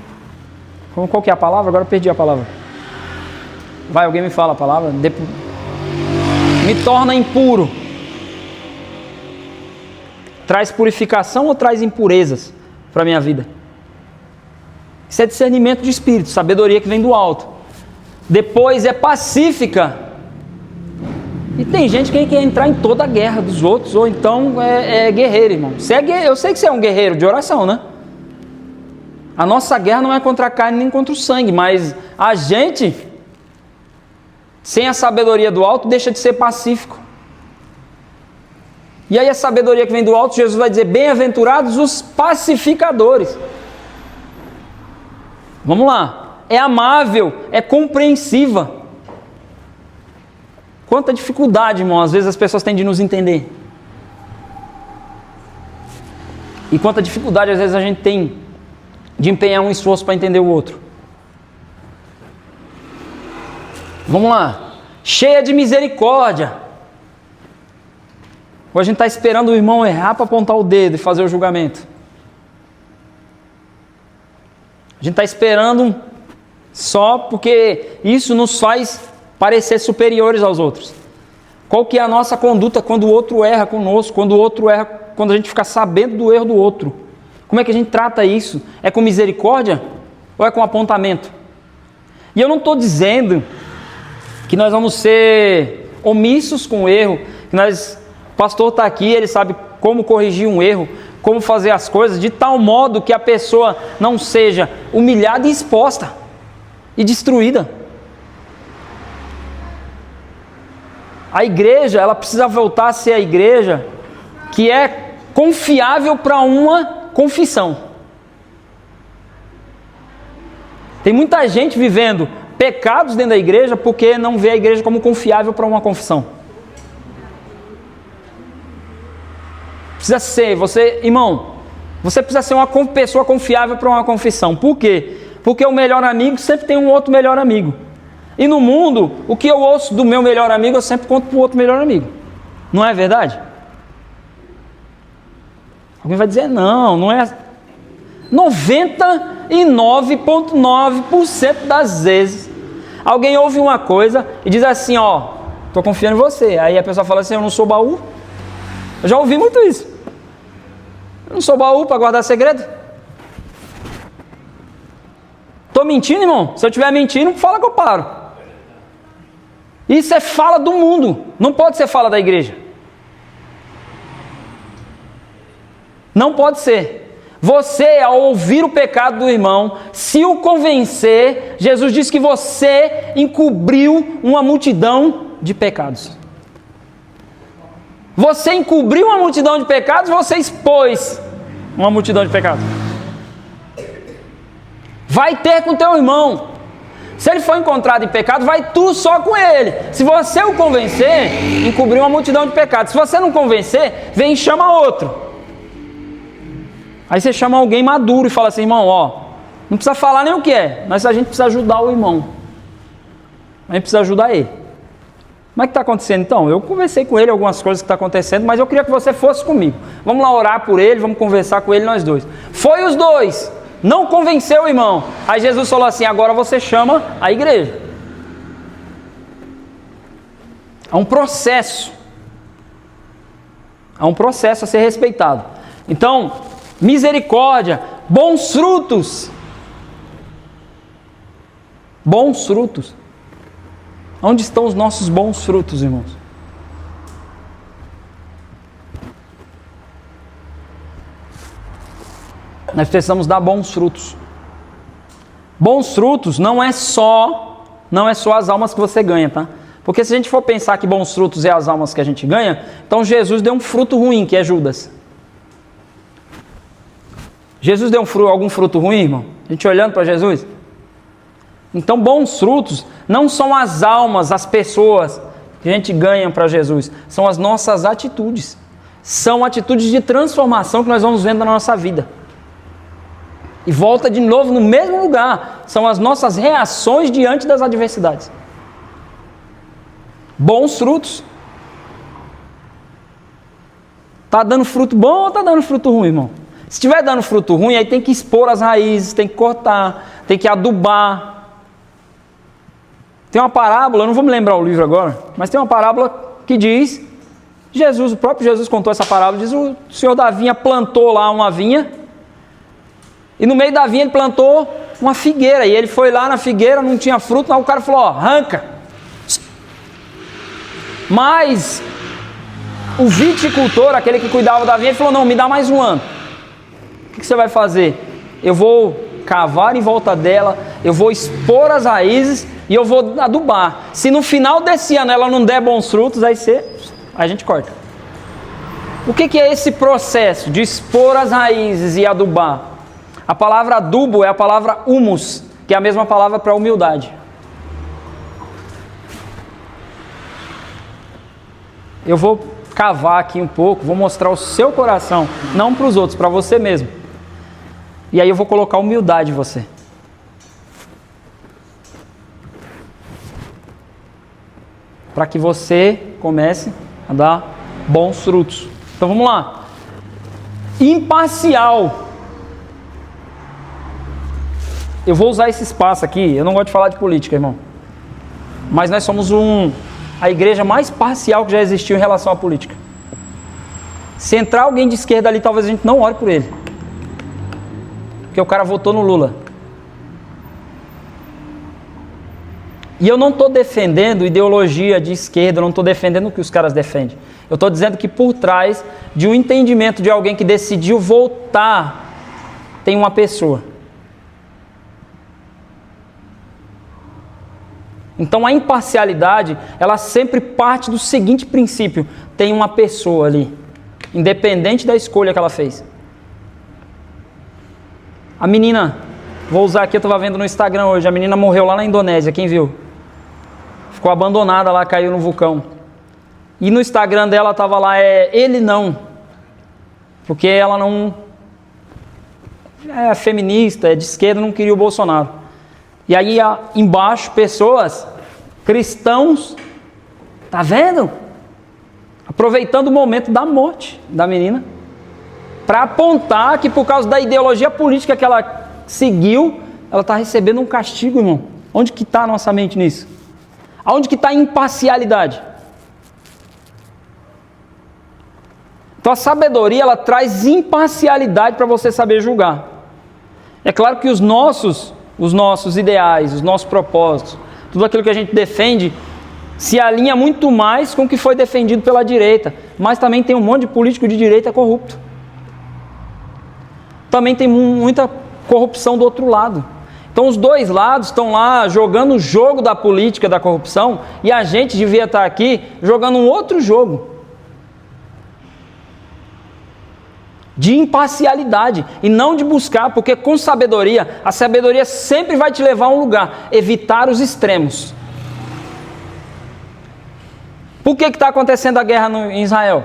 Qual que é a palavra? Agora eu perdi a palavra. Vai, alguém me fala a palavra? Me torna impuro. Traz purificação ou traz impurezas para a minha vida? Isso é discernimento de espírito, sabedoria que vem do alto. Depois é pacífica. E tem gente que quer entrar em toda a guerra dos outros, ou então é guerreiro, irmão. Eu sei que você é um guerreiro de oração, né? A nossa guerra não é contra a carne nem contra o sangue, mas a gente, sem a sabedoria do alto, deixa de ser pacífico. E aí a sabedoria que vem do alto, Jesus vai dizer, bem-aventurados os pacificadores. Vamos lá. É amável, é compreensiva. Quanta dificuldade, irmão, às vezes as pessoas têm de nos entender. E quanta dificuldade às vezes a gente tem de empenhar um esforço para entender o outro. Vamos lá. Cheia de misericórdia. Ou a gente está esperando o irmão errar para apontar o dedo e fazer o julgamento. A gente está esperando só porque isso nos faz parecer superiores aos outros. Qual que é a nossa conduta quando o outro erra conosco, quando o outro erra, quando a gente fica sabendo do erro do outro? Como é que a gente trata isso? É com misericórdia ou é com apontamento? E eu não estou dizendo que nós vamos ser omissos com o erro, que o pastor está aqui, ele sabe como corrigir um erro, como fazer as coisas de tal modo que a pessoa não seja humilhada e exposta e destruída. A igreja, ela precisa voltar a ser a igreja que é confiável para uma confissão. Tem muita gente vivendo pecados dentro da igreja porque não vê a igreja como confiável para uma confissão. Precisa ser, irmão, você precisa ser uma pessoa confiável para uma confissão. Por quê? Porque o melhor amigo sempre tem um outro melhor amigo. E no mundo, o que eu ouço do meu melhor amigo, eu sempre conto para o outro melhor amigo. Não é verdade? Alguém vai dizer, não é. 99,9% das vezes, alguém ouve uma coisa e diz assim, ó, estou confiando em você. Aí a pessoa fala assim, eu não sou baú. Eu já ouvi muito isso. Eu não sou baú para guardar segredo. Estou mentindo, irmão? Se eu estiver mentindo, fala que eu paro. Isso é fala do mundo, não pode ser fala da igreja. Não pode ser. Você, ao ouvir o pecado do irmão, se o convencer, Jesus diz que você encobriu uma multidão de pecados. Você encobriu uma multidão de pecados, você expôs uma multidão de pecados. Vai ter com teu irmão. Se ele for encontrado em pecado, vai tu só com ele. Se você o convencer, encobriu uma multidão de pecados. Se você não convencer, vem e chama outro. Aí você chama alguém maduro e fala assim, irmão, ó, não precisa falar nem o que é, mas a gente precisa ajudar o irmão. A gente precisa ajudar ele. Como é que está acontecendo então? Eu conversei com ele algumas coisas que estão acontecendo, mas eu queria que você fosse comigo. Vamos lá orar por ele, vamos conversar com ele nós dois. Foi os dois, não convenceu o irmão. Aí Jesus falou assim, agora você chama a igreja. Há um processo. Há um processo a ser respeitado. Então, misericórdia, bons frutos. Bons frutos. Onde estão os nossos bons frutos, irmãos? Nós precisamos dar bons frutos. Bons frutos não é só as almas que você ganha, tá? Porque se a gente for pensar que bons frutos é as almas que a gente ganha, então Jesus deu um fruto ruim, que é Judas. Jesus deu algum fruto ruim, irmão? A gente olhando para Jesus? Então, bons frutos não são as almas, as pessoas que a gente ganha para Jesus. São as nossas atitudes. São atitudes de transformação que nós vamos vendo na nossa vida. E volta de novo no mesmo lugar. São as nossas reações diante das adversidades. Bons frutos. Está dando fruto bom ou está dando fruto ruim, irmão? Se estiver dando fruto ruim, aí tem que expor as raízes, tem que cortar, tem que adubar. Tem uma parábola, eu não vou me lembrar o livro agora, mas tem uma parábola que diz, o próprio Jesus contou essa parábola, diz o senhor da vinha plantou lá uma vinha, e no meio da vinha ele plantou uma figueira, e ele foi lá na figueira, não tinha fruto, aí o cara falou, ó, arranca. Mas o viticultor, aquele que cuidava da vinha, ele falou, não, me dá mais um ano. O que você vai fazer? Eu vou cavar em volta dela, eu vou expor as raízes e eu vou adubar. Se no final desse ano ela não der bons frutos, aí a gente corta. O que é esse processo de expor as raízes e adubar? A palavra adubo é a palavra humus, que é a mesma palavra para humildade. Eu vou cavar aqui um pouco, vou mostrar o seu coração, não para os outros, para você mesmo. E aí eu vou colocar humildade em você. Para que você comece a dar bons frutos. Então vamos lá. Imparcial. Eu vou usar esse espaço aqui, eu não gosto de falar de política, irmão. Mas nós somos a igreja mais parcial que já existiu em relação à política. Se entrar alguém de esquerda ali, talvez a gente não ore por ele. Porque o cara votou no Lula. E eu não estou defendendo ideologia de esquerda, eu não estou defendendo o que os caras defendem. Eu estou dizendo que por trás de um entendimento de alguém que decidiu votar, tem uma pessoa. Então a imparcialidade, ela sempre parte do seguinte princípio: tem uma pessoa ali, independente da escolha que ela fez. A menina, vou usar aqui, eu estava vendo no Instagram hoje, a menina morreu lá na Indonésia, quem viu? Ficou abandonada lá, caiu no vulcão. E no Instagram dela estava lá, ele não. Porque ela não é feminista, é de esquerda, não queria o Bolsonaro. E aí embaixo, pessoas, cristãos, tá vendo? Aproveitando o momento da morte da menina, para apontar que por causa da ideologia política que ela seguiu, ela está recebendo um castigo, irmão. Onde que está a nossa mente nisso? Aonde que está a imparcialidade? Então a sabedoria, ela traz imparcialidade para você saber julgar. É claro que os nossos os nossos ideais, os nossos propósitos, tudo aquilo que a gente defende, se alinha muito mais com o que foi defendido pela direita. Mas também tem um monte de político de direita corrupto. Também tem muita corrupção do outro lado. Então os dois lados estão lá jogando o jogo da política, da corrupção, e a gente devia estar aqui jogando um outro jogo. De imparcialidade, e não de buscar, porque com sabedoria, a sabedoria sempre vai te levar a um lugar, evitar os extremos. Por que está acontecendo a guerra em Israel?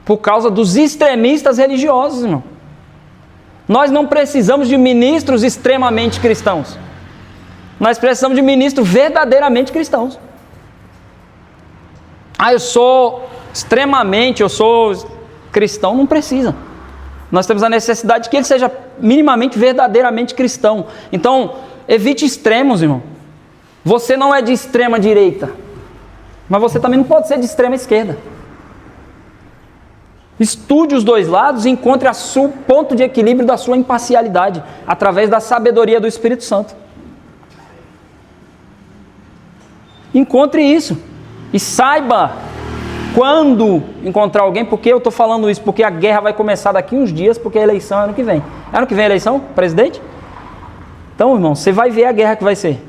Por causa dos extremistas religiosos, irmão. Nós não precisamos de ministros extremamente cristãos. Nós precisamos de ministros verdadeiramente cristãos. Eu sou cristão, não precisa. Nós temos a necessidade de que ele seja minimamente, verdadeiramente cristão. Então, evite extremos, irmão. Você não é de extrema direita, mas você também não pode ser de extrema esquerda. Estude os dois lados e encontre o ponto de equilíbrio da sua imparcialidade, através da sabedoria do Espírito Santo. Encontre isso e saiba quando encontrar alguém. Porque eu estou falando isso? Porque a guerra vai começar daqui uns dias, porque a eleição é ano que vem. É ano que vem a eleição, presidente? Então, irmão, você vai ver a guerra que vai ser.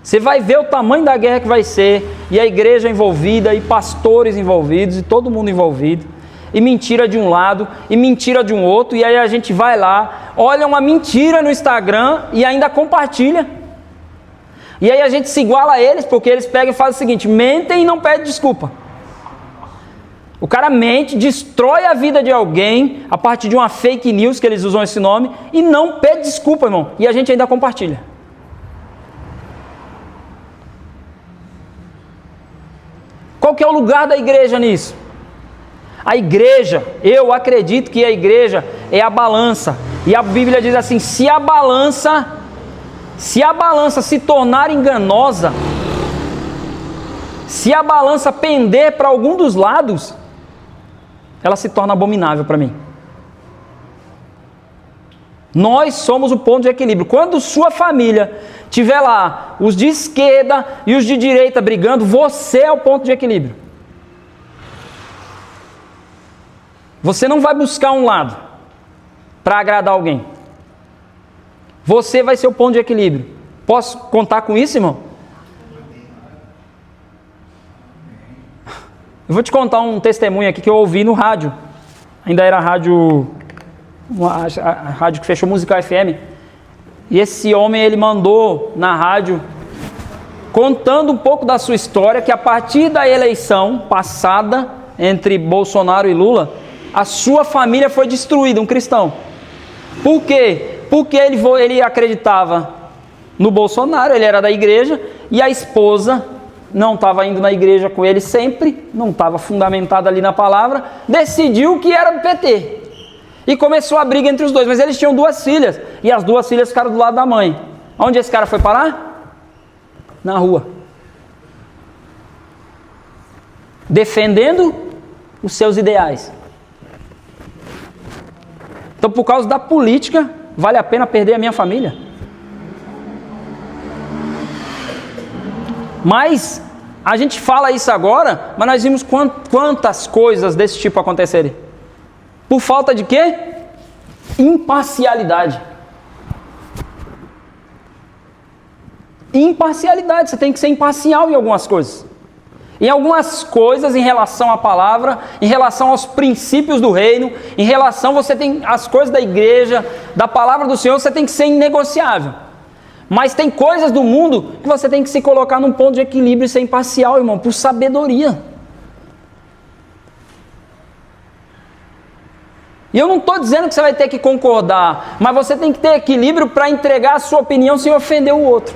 Você vai ver o tamanho da guerra que vai ser, e a igreja envolvida, e pastores envolvidos, e todo mundo envolvido, e mentira de um lado, e mentira de um outro, e aí a gente vai lá, olha uma mentira no Instagram, e ainda compartilha. E aí a gente se iguala a eles, porque eles pegam e fazem o seguinte: mentem e não pedem desculpa. O cara mente, destrói a vida de alguém, a partir de uma fake news, que eles usam esse nome, e não pede desculpa, irmão, e a gente ainda compartilha. Qual que é o lugar da igreja nisso? A igreja, eu acredito que a igreja é a balança. E a Bíblia diz assim: se a balança se tornar enganosa, se a balança pender para algum dos lados, ela se torna abominável para mim. Nós somos o ponto de equilíbrio. Quando sua família tiver lá os de esquerda e os de direita brigando, você é o ponto de equilíbrio. Você não vai buscar um lado para agradar alguém. Você vai ser o ponto de equilíbrio. Posso contar com isso, irmão? Eu vou te contar um testemunho aqui que eu ouvi no rádio. Ainda era a rádio que fechou, Musical FM. E esse homem, ele mandou na rádio, contando um pouco da sua história, que a partir da eleição passada entre Bolsonaro e Lula, a sua família foi destruída, um cristão. Por quê? Porque ele acreditava no Bolsonaro, ele era da igreja, e a esposa não estava indo na igreja com ele sempre, não estava fundamentada ali na palavra, decidiu que era do PT. E começou a briga entre os dois, mas eles tinham 2 filhas, e as 2 filhas ficaram do lado da mãe. Onde esse cara foi parar? Na rua. Defendendo os seus ideais. Então, por causa da política, vale a pena perder a minha família? Mas, a gente fala isso agora, mas nós vimos quantas coisas desse tipo acontecerem. Por falta de quê? Imparcialidade. Imparcialidade, você tem que ser imparcial em algumas coisas. Em algumas coisas, em relação à palavra, em relação aos princípios do reino, em relação, você tem as coisas da igreja, da palavra do Senhor, você tem que ser inegociável. Mas tem coisas do mundo que você tem que se colocar num ponto de equilíbrio e ser imparcial, irmão, por sabedoria. E eu não estou dizendo que você vai ter que concordar, mas você tem que ter equilíbrio para entregar a sua opinião sem ofender o outro.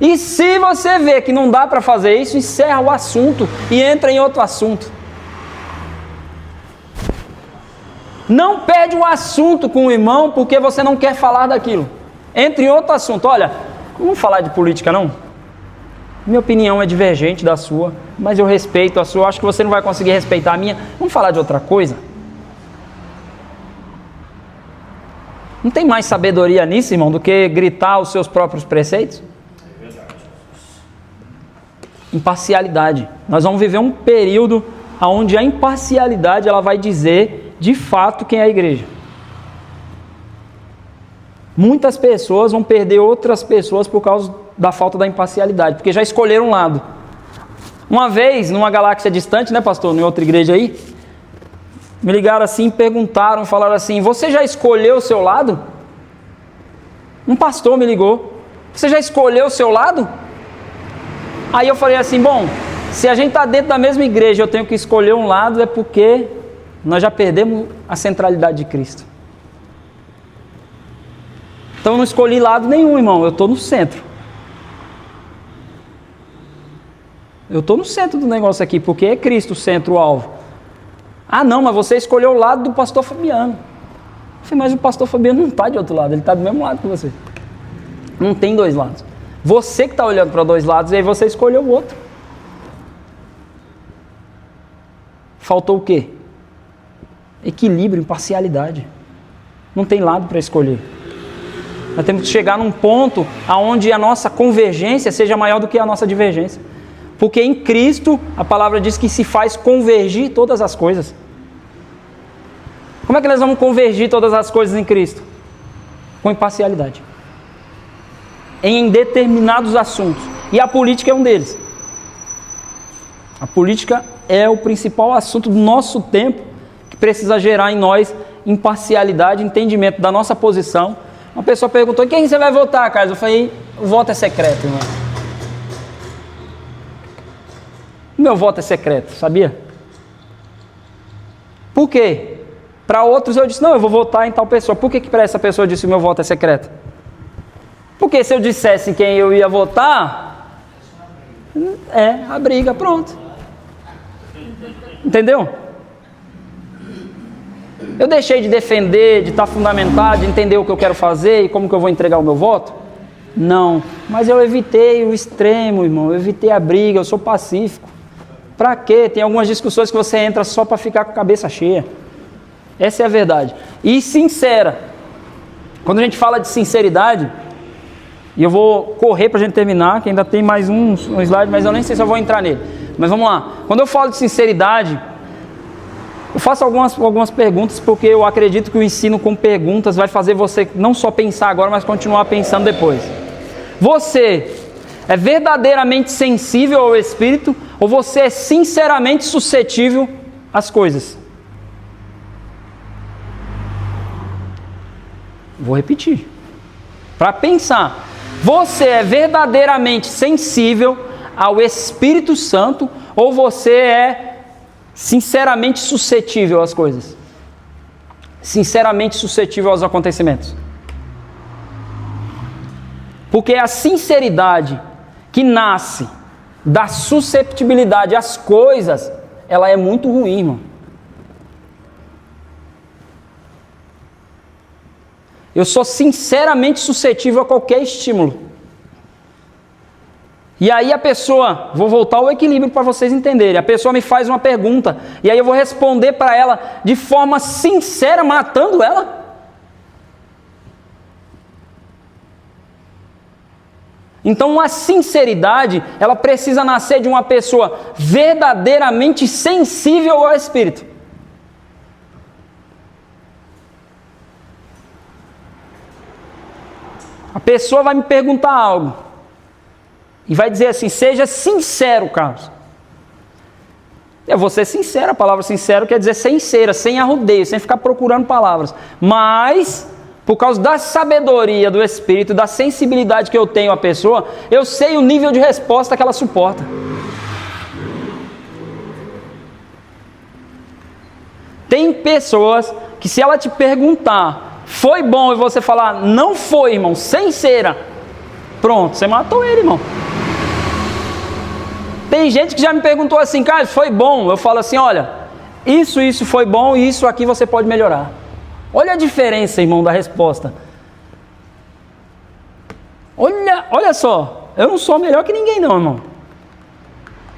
E se você vê que não dá para fazer isso, encerra o assunto e entra em outro assunto. Não perde o assunto com o irmão porque você não quer falar daquilo. Entre em outro assunto. Olha, não vamos falar de política não. Minha opinião é divergente da sua, mas eu respeito a sua. Acho que você não vai conseguir respeitar a minha. Vamos falar de outra coisa. Não tem mais sabedoria nisso, irmão, do que gritar os seus próprios preceitos? É verdade. Imparcialidade. Nós vamos viver um período onde a imparcialidade ela vai dizer de fato quem é a igreja. Muitas pessoas vão perder outras pessoas por causa da falta da imparcialidade, porque já escolheram um lado. Uma vez, numa galáxia distante, né, pastor, em outra igreja aí, me ligaram assim, perguntaram, falaram assim: você já escolheu o seu lado? Um pastor me ligou: você já escolheu o seu lado? Aí eu falei assim: bom, se a gente está dentro da mesma igreja eu tenho que escolher um lado, é porque nós já perdemos a centralidade de Cristo. Então eu não escolhi lado nenhum, irmão, eu estou no centro. Eu estou no centro do negócio aqui, porque é Cristo o centro, o alvo. Ah não, mas você escolheu o lado do pastor Fabiano. Eu falei: mas o pastor Fabiano não está de outro lado, ele está do mesmo lado que você. Não tem dois lados. Você que está olhando para dois lados e aí você escolheu o outro. Faltou o quê? Equilíbrio, imparcialidade. Não tem lado para escolher. Nós temos que chegar num ponto onde a nossa convergência seja maior do que a nossa divergência. Porque em Cristo, a palavra diz que se faz convergir todas as coisas. Como é que nós vamos convergir todas as coisas em Cristo? Com imparcialidade. Em determinados assuntos. E a política é um deles. A política é o principal assunto do nosso tempo, que precisa gerar em nós imparcialidade, entendimento da nossa posição. Uma pessoa perguntou: quem você vai votar, Carlos? Eu falei: o voto é secreto, irmão. O meu voto é secreto, sabia? Por quê? Para outros eu disse: não, eu vou votar em tal pessoa. Por que para essa pessoa eu disse: o meu voto é secreto? Porque se eu dissesse quem eu ia votar, a briga, pronto. Entendeu? Eu deixei de defender, de estar fundamentado, de entender o que eu quero fazer e como que eu vou entregar o meu voto? Não, mas eu evitei o extremo, irmão, eu evitei a briga, eu sou pacífico. Pra quê? Tem algumas discussões que você entra só para ficar com a cabeça cheia. Essa é a verdade. E sincera. Quando a gente fala de sinceridade, e eu vou correr para a gente terminar, que ainda tem mais um slide, mas eu nem sei se eu vou entrar nele. Mas vamos lá. Quando eu falo de sinceridade, eu faço algumas perguntas, porque eu acredito que o ensino com perguntas vai fazer você não só pensar agora, mas continuar pensando depois. Você é verdadeiramente sensível ao Espírito, ou você é sinceramente suscetível às coisas? Vou repetir. Para pensar. Você é verdadeiramente sensível ao Espírito Santo, ou você é sinceramente suscetível às coisas? Sinceramente suscetível aos acontecimentos? Porque a sinceridade que nasce da susceptibilidade às coisas, ela é muito ruim, irmão. Eu sou sinceramente suscetível a qualquer estímulo. E aí a pessoa, vou voltar ao equilíbrio para vocês entenderem. A pessoa me faz uma pergunta, e aí eu vou responder para ela de forma sincera, matando ela. Então a sinceridade, ela precisa nascer de uma pessoa verdadeiramente sensível ao Espírito. A pessoa vai me perguntar algo e vai dizer assim: seja sincero, Carlos. Eu vou ser sincero, a palavra sincero quer dizer sincera, sem arrodeio, sem ficar procurando palavras. Mas, por causa da sabedoria do Espírito, da sensibilidade que eu tenho à pessoa, eu sei o nível de resposta que ela suporta. Tem pessoas que, se ela te perguntar foi bom e você falar não foi, irmão, sem cera, pronto, você matou ele, irmão. Tem gente que já me perguntou assim: cara, foi bom? Eu falo assim: olha, isso foi bom e isso aqui você pode melhorar. Olha a diferença, irmão, da resposta. Olha só, eu não sou melhor que ninguém não, irmão,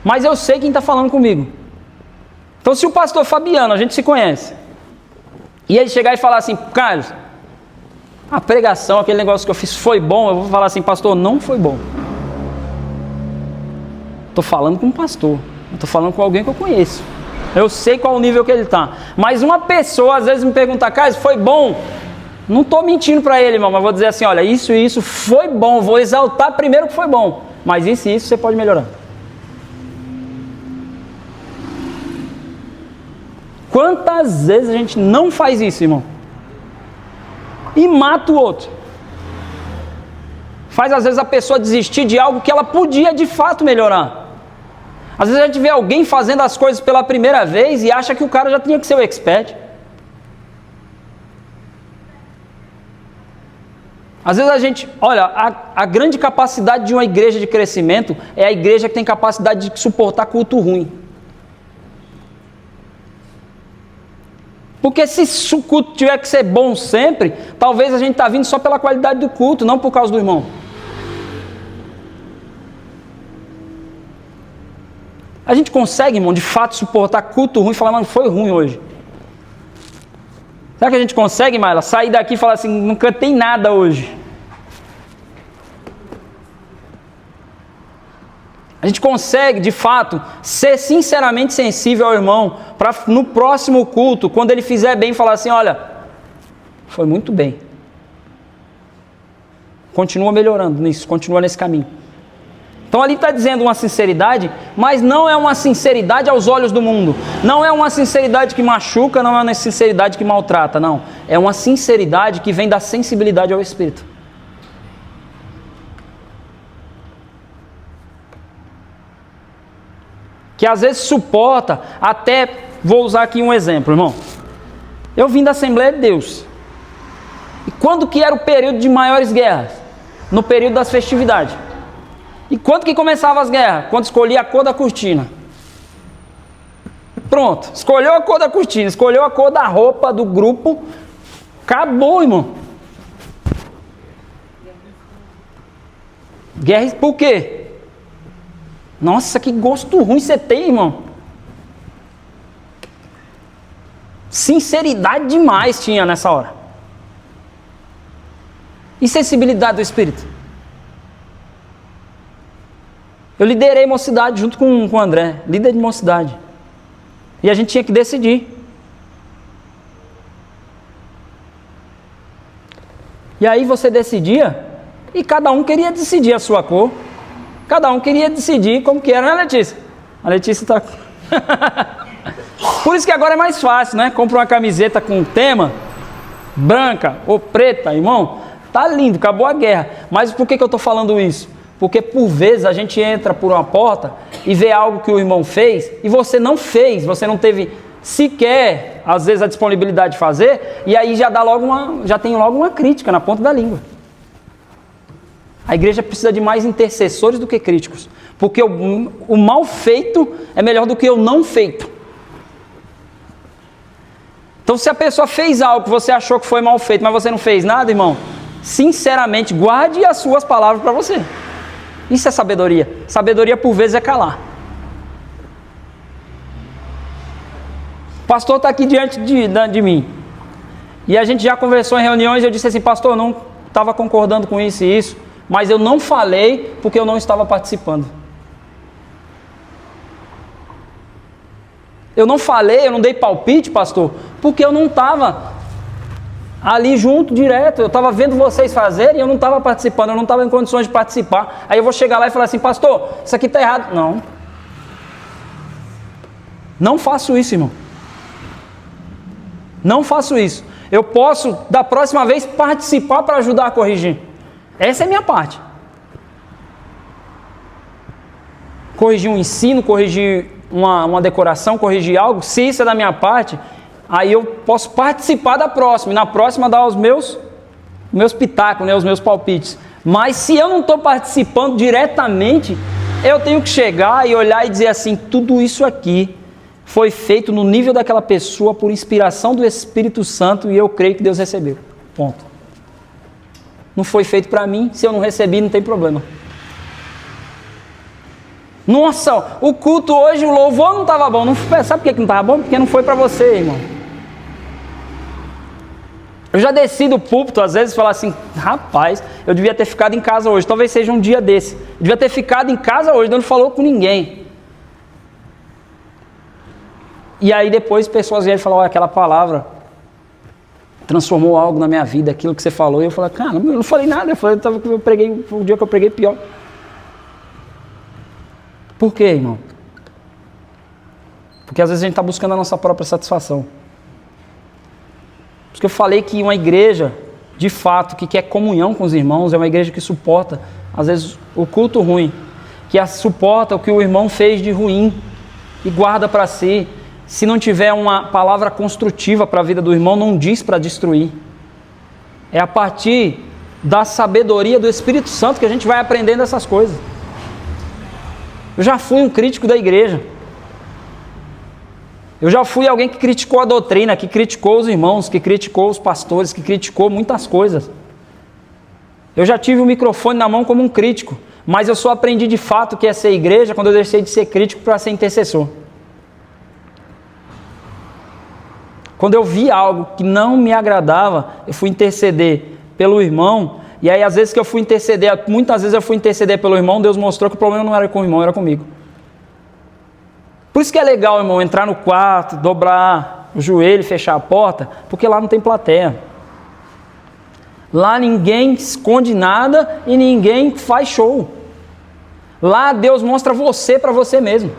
mas eu sei quem está falando comigo. Então, se o pastor Fabiano, a gente se conhece, e ele chegar e falar assim: Carlos, A pregação, aquele negócio que eu fiz foi bom, eu vou falar assim, pastor, não foi bom. Estou falando com um pastor, estou falando com alguém que eu conheço. Eu sei qual o nível que ele está. Mas uma pessoa às vezes me pergunta, Carlos, foi bom? Não estou mentindo para ele, irmão, mas vou dizer assim, olha, isso e isso foi bom, vou exaltar primeiro que foi bom. Mas isso e isso você pode melhorar. Quantas vezes a gente não faz isso, irmão? E mata o outro. Faz às vezes a pessoa desistir de algo que ela podia de fato melhorar. Às vezes a gente vê alguém fazendo as coisas pela primeira vez e acha que o cara já tinha que ser o expert. Às vezes a gente, olha, a grande capacidade de uma igreja de crescimento é a igreja que tem capacidade de suportar culto ruim. Porque se o culto tiver que ser bom sempre, talvez a gente está vindo só pela qualidade do culto, não por causa do irmão. A gente consegue, irmão, de fato suportar culto ruim e falar, mano, foi ruim hoje. Será que a gente consegue, Maila, sair daqui e falar assim, não cantei nada hoje? A gente consegue, de fato, ser sinceramente sensível ao irmão, para no próximo culto, quando ele fizer bem, falar assim, olha, foi muito bem. Continua melhorando nisso, continua nesse caminho. Então ali está dizendo uma sinceridade, mas não é uma sinceridade aos olhos do mundo. Não é uma sinceridade que machuca, não é uma sinceridade que maltrata, não. É uma sinceridade que vem da sensibilidade ao Espírito. Que às vezes suporta, até, vou usar aqui um exemplo, irmão. Eu vim da Assembleia de Deus. E quando que era o período de maiores guerras? No período das festividades. E quando que começavam as guerras? Quando escolhia a cor da cortina. Pronto, escolheu a cor da cortina, escolheu a cor da roupa do grupo, acabou, irmão. Guerra por quê? Nossa, que gosto ruim você tem, irmão. Sinceridade demais tinha nessa hora. E sensibilidade do Espírito. Eu liderei mocidade junto com o André, líder de mocidade. E a gente tinha que decidir. E aí você decidia, e cada um queria decidir a sua cor. Cada um queria decidir como que era, né, Letícia? A Letícia está... Por isso que agora é mais fácil, né? Compra uma camiseta com tema, branca ou preta, irmão. Tá lindo, acabou a guerra. Mas por que eu estou falando isso? Porque por vezes a gente entra por uma porta e vê algo que o irmão fez e você não fez, você não teve sequer, às vezes, a disponibilidade de fazer, e aí já tem logo uma crítica na ponta da língua. A igreja precisa de mais intercessores do que críticos, porque o mal feito é melhor do que o não feito. Então, se a pessoa fez algo que você achou que foi mal feito, mas você não fez nada, irmão, sinceramente, guarde as suas palavras para você. Isso é sabedoria. Sabedoria, por vezes, é calar. O pastor está aqui diante de mim. E a gente já conversou em reuniões e eu disse assim, pastor, eu não estava concordando com isso e isso, mas eu não falei porque eu não estava participando. Eu não falei, eu não dei palpite, pastor, porque eu não estava ali junto, direto. Eu estava vendo vocês fazerem e eu não estava participando, eu não estava em condições de participar. Aí eu vou chegar lá e falar assim, pastor, isso aqui está errado. Não. Não faço isso, irmão. Não faço isso. Eu posso, da próxima vez, participar para ajudar a corrigir. Essa é a minha parte. Corrigir um ensino, corrigir uma decoração, corrigir algo, se isso é da minha parte, aí eu posso participar da próxima, e na próxima dar os meus pitacos, né, os meus palpites. Mas se eu não estou participando diretamente, eu tenho que chegar e olhar e dizer assim, tudo isso aqui foi feito no nível daquela pessoa por inspiração do Espírito Santo e eu creio que Deus recebeu. Ponto. Não foi feito para mim, se eu não recebi não tem problema. Nossa, o culto hoje, o louvor não estava bom. Não, sabe por que não estava bom? Porque não foi para você, irmão. Eu já desci do púlpito, às vezes, e falar assim, rapaz, eu devia ter ficado em casa hoje, talvez seja um dia desse. Eu devia ter ficado em casa hoje, não falou com ninguém. E aí depois pessoas vieram e falaram, olha, aquela palavra transformou algo na minha vida, aquilo que você falou. E eu falei, cara, eu não falei nada, eu preguei, foi o dia que eu preguei pior. Por quê, irmão? Porque às vezes a gente está buscando a nossa própria satisfação. Por isso que eu falei que uma igreja, de fato, que quer comunhão com os irmãos, é uma igreja que suporta, às vezes, o culto ruim, que suporta o que o irmão fez de ruim e guarda para si. Se não tiver uma palavra construtiva para a vida do irmão, não diz para destruir. É a partir da sabedoria do Espírito Santo que a gente vai aprendendo essas coisas. Eu já fui um crítico da igreja. Eu já fui alguém que criticou a doutrina, que criticou os irmãos, que criticou os pastores, que criticou muitas coisas. Eu já tive o microfone na mão como um crítico, mas eu só aprendi de fato o que é ser igreja quando eu deixei de ser crítico para ser intercessor. Quando eu vi algo que não me agradava, eu fui interceder pelo irmão, e aí às vezes que eu fui interceder, muitas vezes eu fui interceder pelo irmão, Deus mostrou que o problema não era com o irmão, era comigo. Por isso que é legal, irmão, entrar no quarto, dobrar o joelho, fechar a porta, porque lá não tem plateia. Lá ninguém esconde nada e ninguém faz show. Lá Deus mostra você para você mesmo.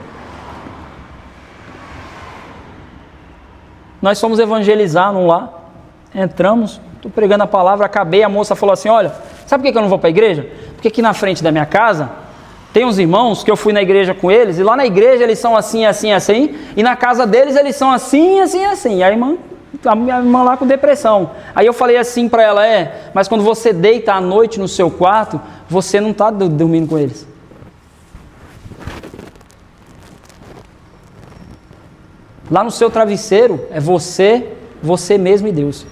Nós fomos evangelizar num lar, entramos, estou pregando a palavra, acabei, a moça falou assim, olha, sabe por que eu não vou para a igreja? Porque aqui na frente da minha casa tem uns irmãos que eu fui na igreja com eles, e lá na igreja eles são assim, assim, assim, e na casa deles eles são assim, assim, assim. E a minha irmã lá com depressão. Aí eu falei assim para ela, mas quando você deita à noite no seu quarto, você não está dormindo com eles. Lá no seu travesseiro é você mesmo e Deus.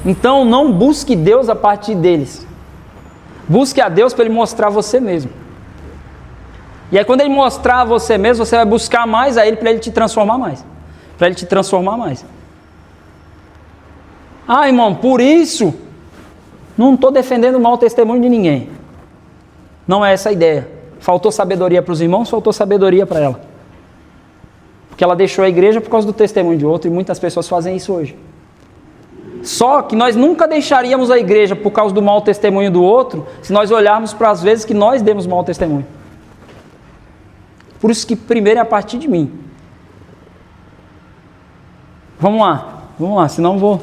Então não busque Deus a partir deles. Busque a Deus para Ele mostrar você mesmo. E aí quando Ele mostrar você mesmo, você vai buscar mais a Ele para Ele te transformar mais. Para Ele te transformar mais. Ah, irmão, por isso, não estou defendendo o mau testemunho de ninguém. Não é essa a ideia. Faltou sabedoria para os irmãos, faltou sabedoria para ela. Porque ela deixou a igreja por causa do testemunho de outro, e muitas pessoas fazem isso hoje. Só que nós nunca deixaríamos a igreja por causa do mau testemunho do outro, se nós olharmos para as vezes que nós demos mau testemunho. Por isso que primeiro é a partir de mim. Vamos lá, senão vou...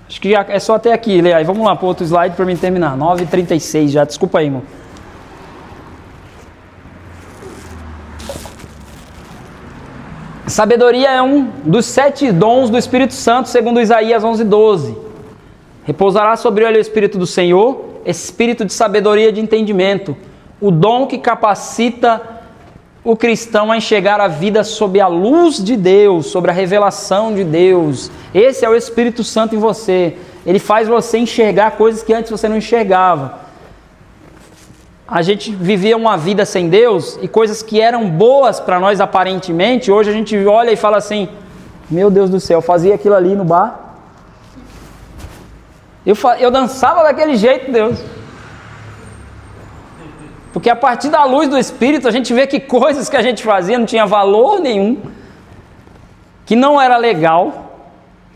Acho que já é só até aqui, Leai. Vamos lá para o outro slide para mim terminar. 9h36 já, desculpa aí, irmão. Sabedoria é um dos 7 dons do Espírito Santo, segundo Isaías 11:12. Repousará sobre ele o Espírito do Senhor, espírito de sabedoria e de entendimento, o dom que capacita o cristão a enxergar a vida sob a luz de Deus, sobre a revelação de Deus. Esse é o Espírito Santo em você. Ele faz você enxergar coisas que antes você não enxergava. A gente vivia uma vida sem Deus e coisas que eram boas para nós aparentemente, hoje a gente olha e fala assim, meu Deus do céu, eu fazia aquilo ali no bar, eu dançava daquele jeito, Deus. Porque a partir da luz do Espírito a gente vê que coisas que a gente fazia não tinha valor nenhum, que não era legal,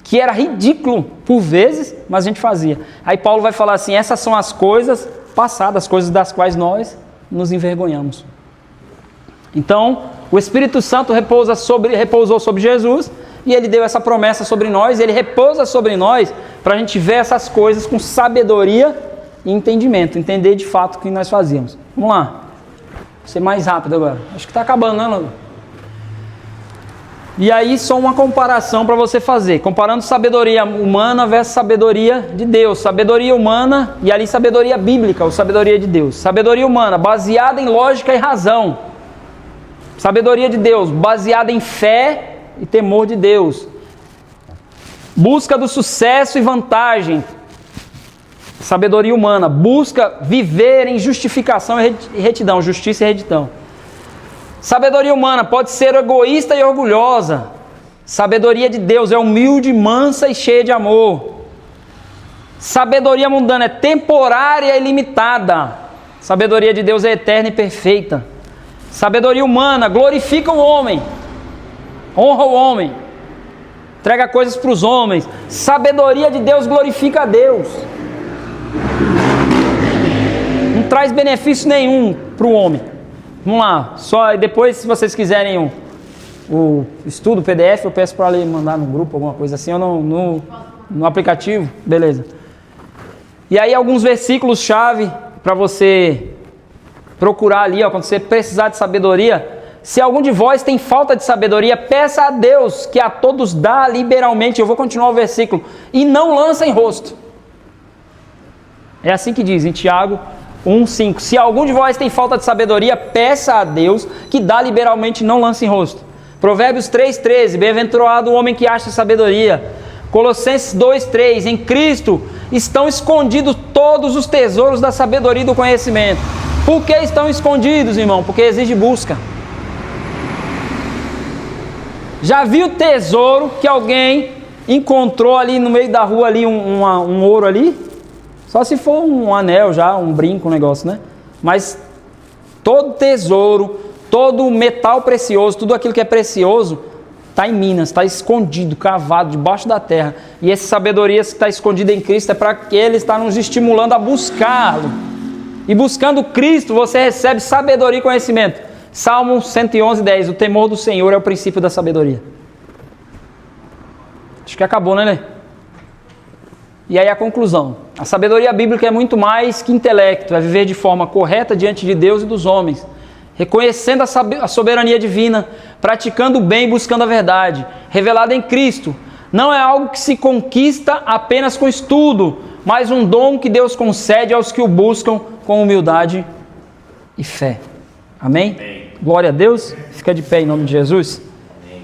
que era ridículo por vezes, mas a gente fazia. Aí Paulo vai falar assim, essas são as coisas passadas, coisas das quais nós nos envergonhamos. Então, o Espírito Santo repousou sobre Jesus, e Ele deu essa promessa sobre nós, Ele repousa sobre nós, para a gente ver essas coisas com sabedoria e entendimento, entender de fato o que nós fazíamos. Vamos lá, vou ser mais rápido agora, acho que está acabando, né, Lando? E aí só uma comparação para você fazer, comparando sabedoria humana versus sabedoria de Deus. Sabedoria humana e ali sabedoria bíblica, ou sabedoria de Deus. Sabedoria humana, baseada em lógica e razão. Sabedoria de Deus, baseada em fé e temor de Deus. Busca do sucesso e vantagem. Sabedoria humana, busca viver em justificação e retidão, justiça e retidão. Sabedoria humana pode ser egoísta e orgulhosa. Sabedoria de Deus é humilde, mansa e cheia de amor. Sabedoria mundana é temporária e limitada. Sabedoria de Deus é eterna e perfeita. Sabedoria humana glorifica o homem, honra o homem, entrega coisas para os homens. Sabedoria de Deus glorifica a Deus. Não traz benefício nenhum para o homem. Vamos lá, só depois, se vocês quiserem o estudo, o PDF, eu peço para ele mandar no grupo, alguma coisa assim, ou no aplicativo, beleza. E aí alguns versículos-chave para você procurar ali, quando você precisar de sabedoria. Se algum de vós tem falta de sabedoria, peça a Deus, que a todos dá liberalmente. Eu vou continuar o versículo. E não lança em rosto. É assim que diz em Tiago 1,5. Se algum de vós tem falta de sabedoria, peça a Deus, que dá liberalmente, não lança em rosto. Provérbios 3,13. Bem-aventurado o homem que acha sabedoria. Colossenses 2,3. Em Cristo estão escondidos todos os tesouros da sabedoria e do conhecimento. Por que estão escondidos, irmão? Porque exige busca. Já viu tesouro que alguém encontrou ali no meio da rua, ali um ouro ali? Só se for um anel já, um brinco, um negócio, né? Mas todo tesouro, todo metal precioso, tudo aquilo que é precioso, está em Minas, está escondido, cavado, debaixo da terra. E essa sabedoria que está escondida em Cristo é para que Ele está nos estimulando a buscá-lo. E buscando Cristo, você recebe sabedoria e conhecimento. Salmo 111:10. O temor do Senhor é o princípio da sabedoria. Acho que acabou, né, Lê? E aí a conclusão. A sabedoria bíblica é muito mais que intelecto. É viver de forma correta diante de Deus e dos homens. Reconhecendo a soberania divina. Praticando o bem e buscando a verdade. Revelada em Cristo. Não é algo que se conquista apenas com estudo, mas um dom que Deus concede aos que o buscam com humildade e fé. Amém? Amém. Glória a Deus. Fica de pé em nome de Jesus. Amém.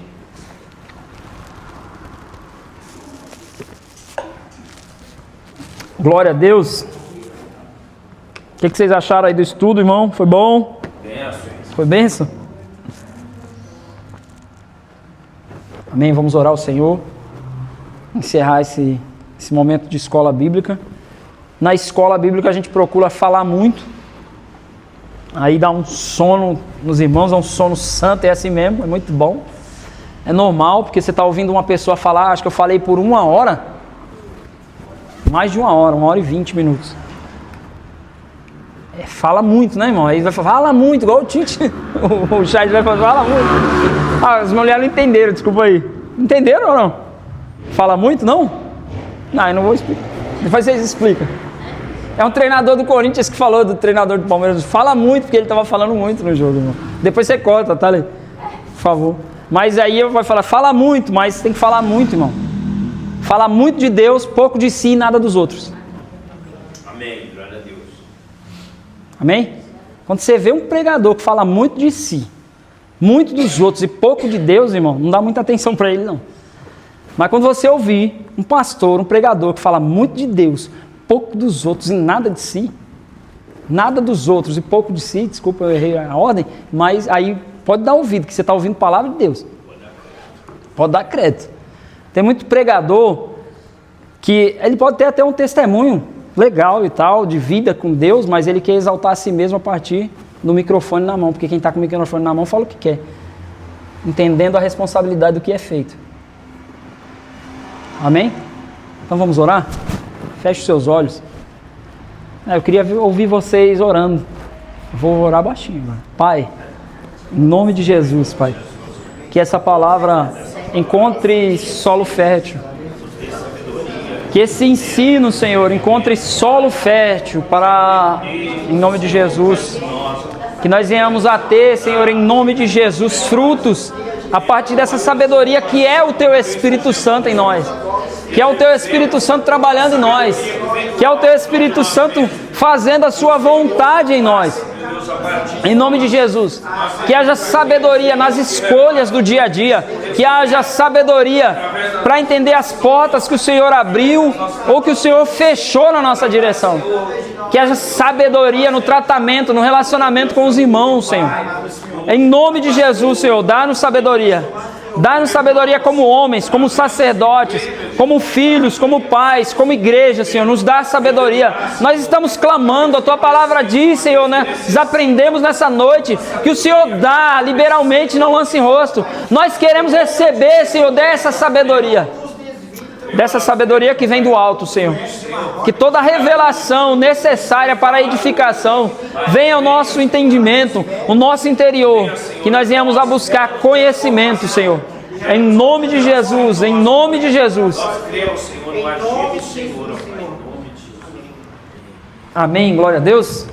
Glória a Deus. O que vocês acharam aí do estudo, irmão? Foi bom? Benção. Foi benção? Amém. Vamos orar ao Senhor. Encerrar esse momento de escola bíblica. Na escola bíblica a gente procura falar muito. Aí dá um sono nos irmãos, é um sono santo, é assim mesmo, é muito bom. É normal, porque você está ouvindo uma pessoa falar, acho que eu falei por 1 hora. Mais de 1 hora, 1 hora e 20 minutos. Fala muito, né, irmão? Aí vai falar, fala muito, igual o Tite. O Chat vai falar, fala muito. As mulheres não entenderam, desculpa aí. Entenderam ou não? Fala muito, não? Não, eu não vou explicar. Depois vocês explicam. É um treinador do Corinthians que falou do treinador do Palmeiras. Fala muito, porque ele estava falando muito no jogo, irmão. Depois você corta, tá, Lê? Por favor. Mas aí eu vou falar, fala muito, mas tem que falar muito, irmão. Fala muito de Deus, pouco de si e nada dos outros. Amém. Glória a Deus. Amém? Quando você vê um pregador que fala muito de si, muito dos outros e pouco de Deus, irmão, não dá muita atenção para ele, não. Mas quando você ouvir um pastor, um pregador que fala muito de Deus, pouco dos outros e nada de si, nada dos outros e pouco de si, desculpa, eu errei a ordem, mas aí pode dar ouvido, que você está ouvindo a palavra de Deus. Pode dar crédito. Tem muito pregador que ele pode ter até um testemunho legal e tal, de vida com Deus, mas ele quer exaltar a si mesmo a partir do microfone na mão, porque quem está com o microfone na mão fala o que quer, entendendo a responsabilidade do que é feito. Amém? Então vamos orar? Feche os seus olhos. Eu queria ouvir vocês orando. Vou orar baixinho agora. Pai, em nome de Jesus, Pai, que essa palavra encontre solo fértil. Que esse ensino, Senhor, encontre solo fértil para, em nome de Jesus, que nós venhamos a ter, Senhor, em nome de Jesus, frutos a partir dessa sabedoria que é o Teu Espírito Santo em nós, que é o Teu Espírito Santo trabalhando em nós, que é o Teu Espírito Santo fazendo a Sua vontade em nós. Em nome de Jesus, que haja sabedoria nas escolhas do dia a dia, que haja sabedoria para entender as portas que o Senhor abriu ou que o Senhor fechou na nossa direção, que haja sabedoria no tratamento, no relacionamento com os irmãos, Senhor. Em nome de Jesus, Senhor, dá-nos sabedoria, Dá-nos sabedoria como homens, como sacerdotes, como filhos, como pais, como igreja, Senhor. Nos dá sabedoria. Nós estamos clamando, a Tua palavra diz, Senhor, né? Nós aprendemos nessa noite que o Senhor dá liberalmente, não lança em rosto. Nós queremos receber, Senhor, dessa sabedoria. Dessa sabedoria que vem do alto, Senhor. Que toda revelação necessária para a edificação venha ao nosso entendimento, o nosso interior. Que nós venhamos a buscar conhecimento, Senhor. Em nome de Jesus, em nome de Jesus. Amém, glória a Deus.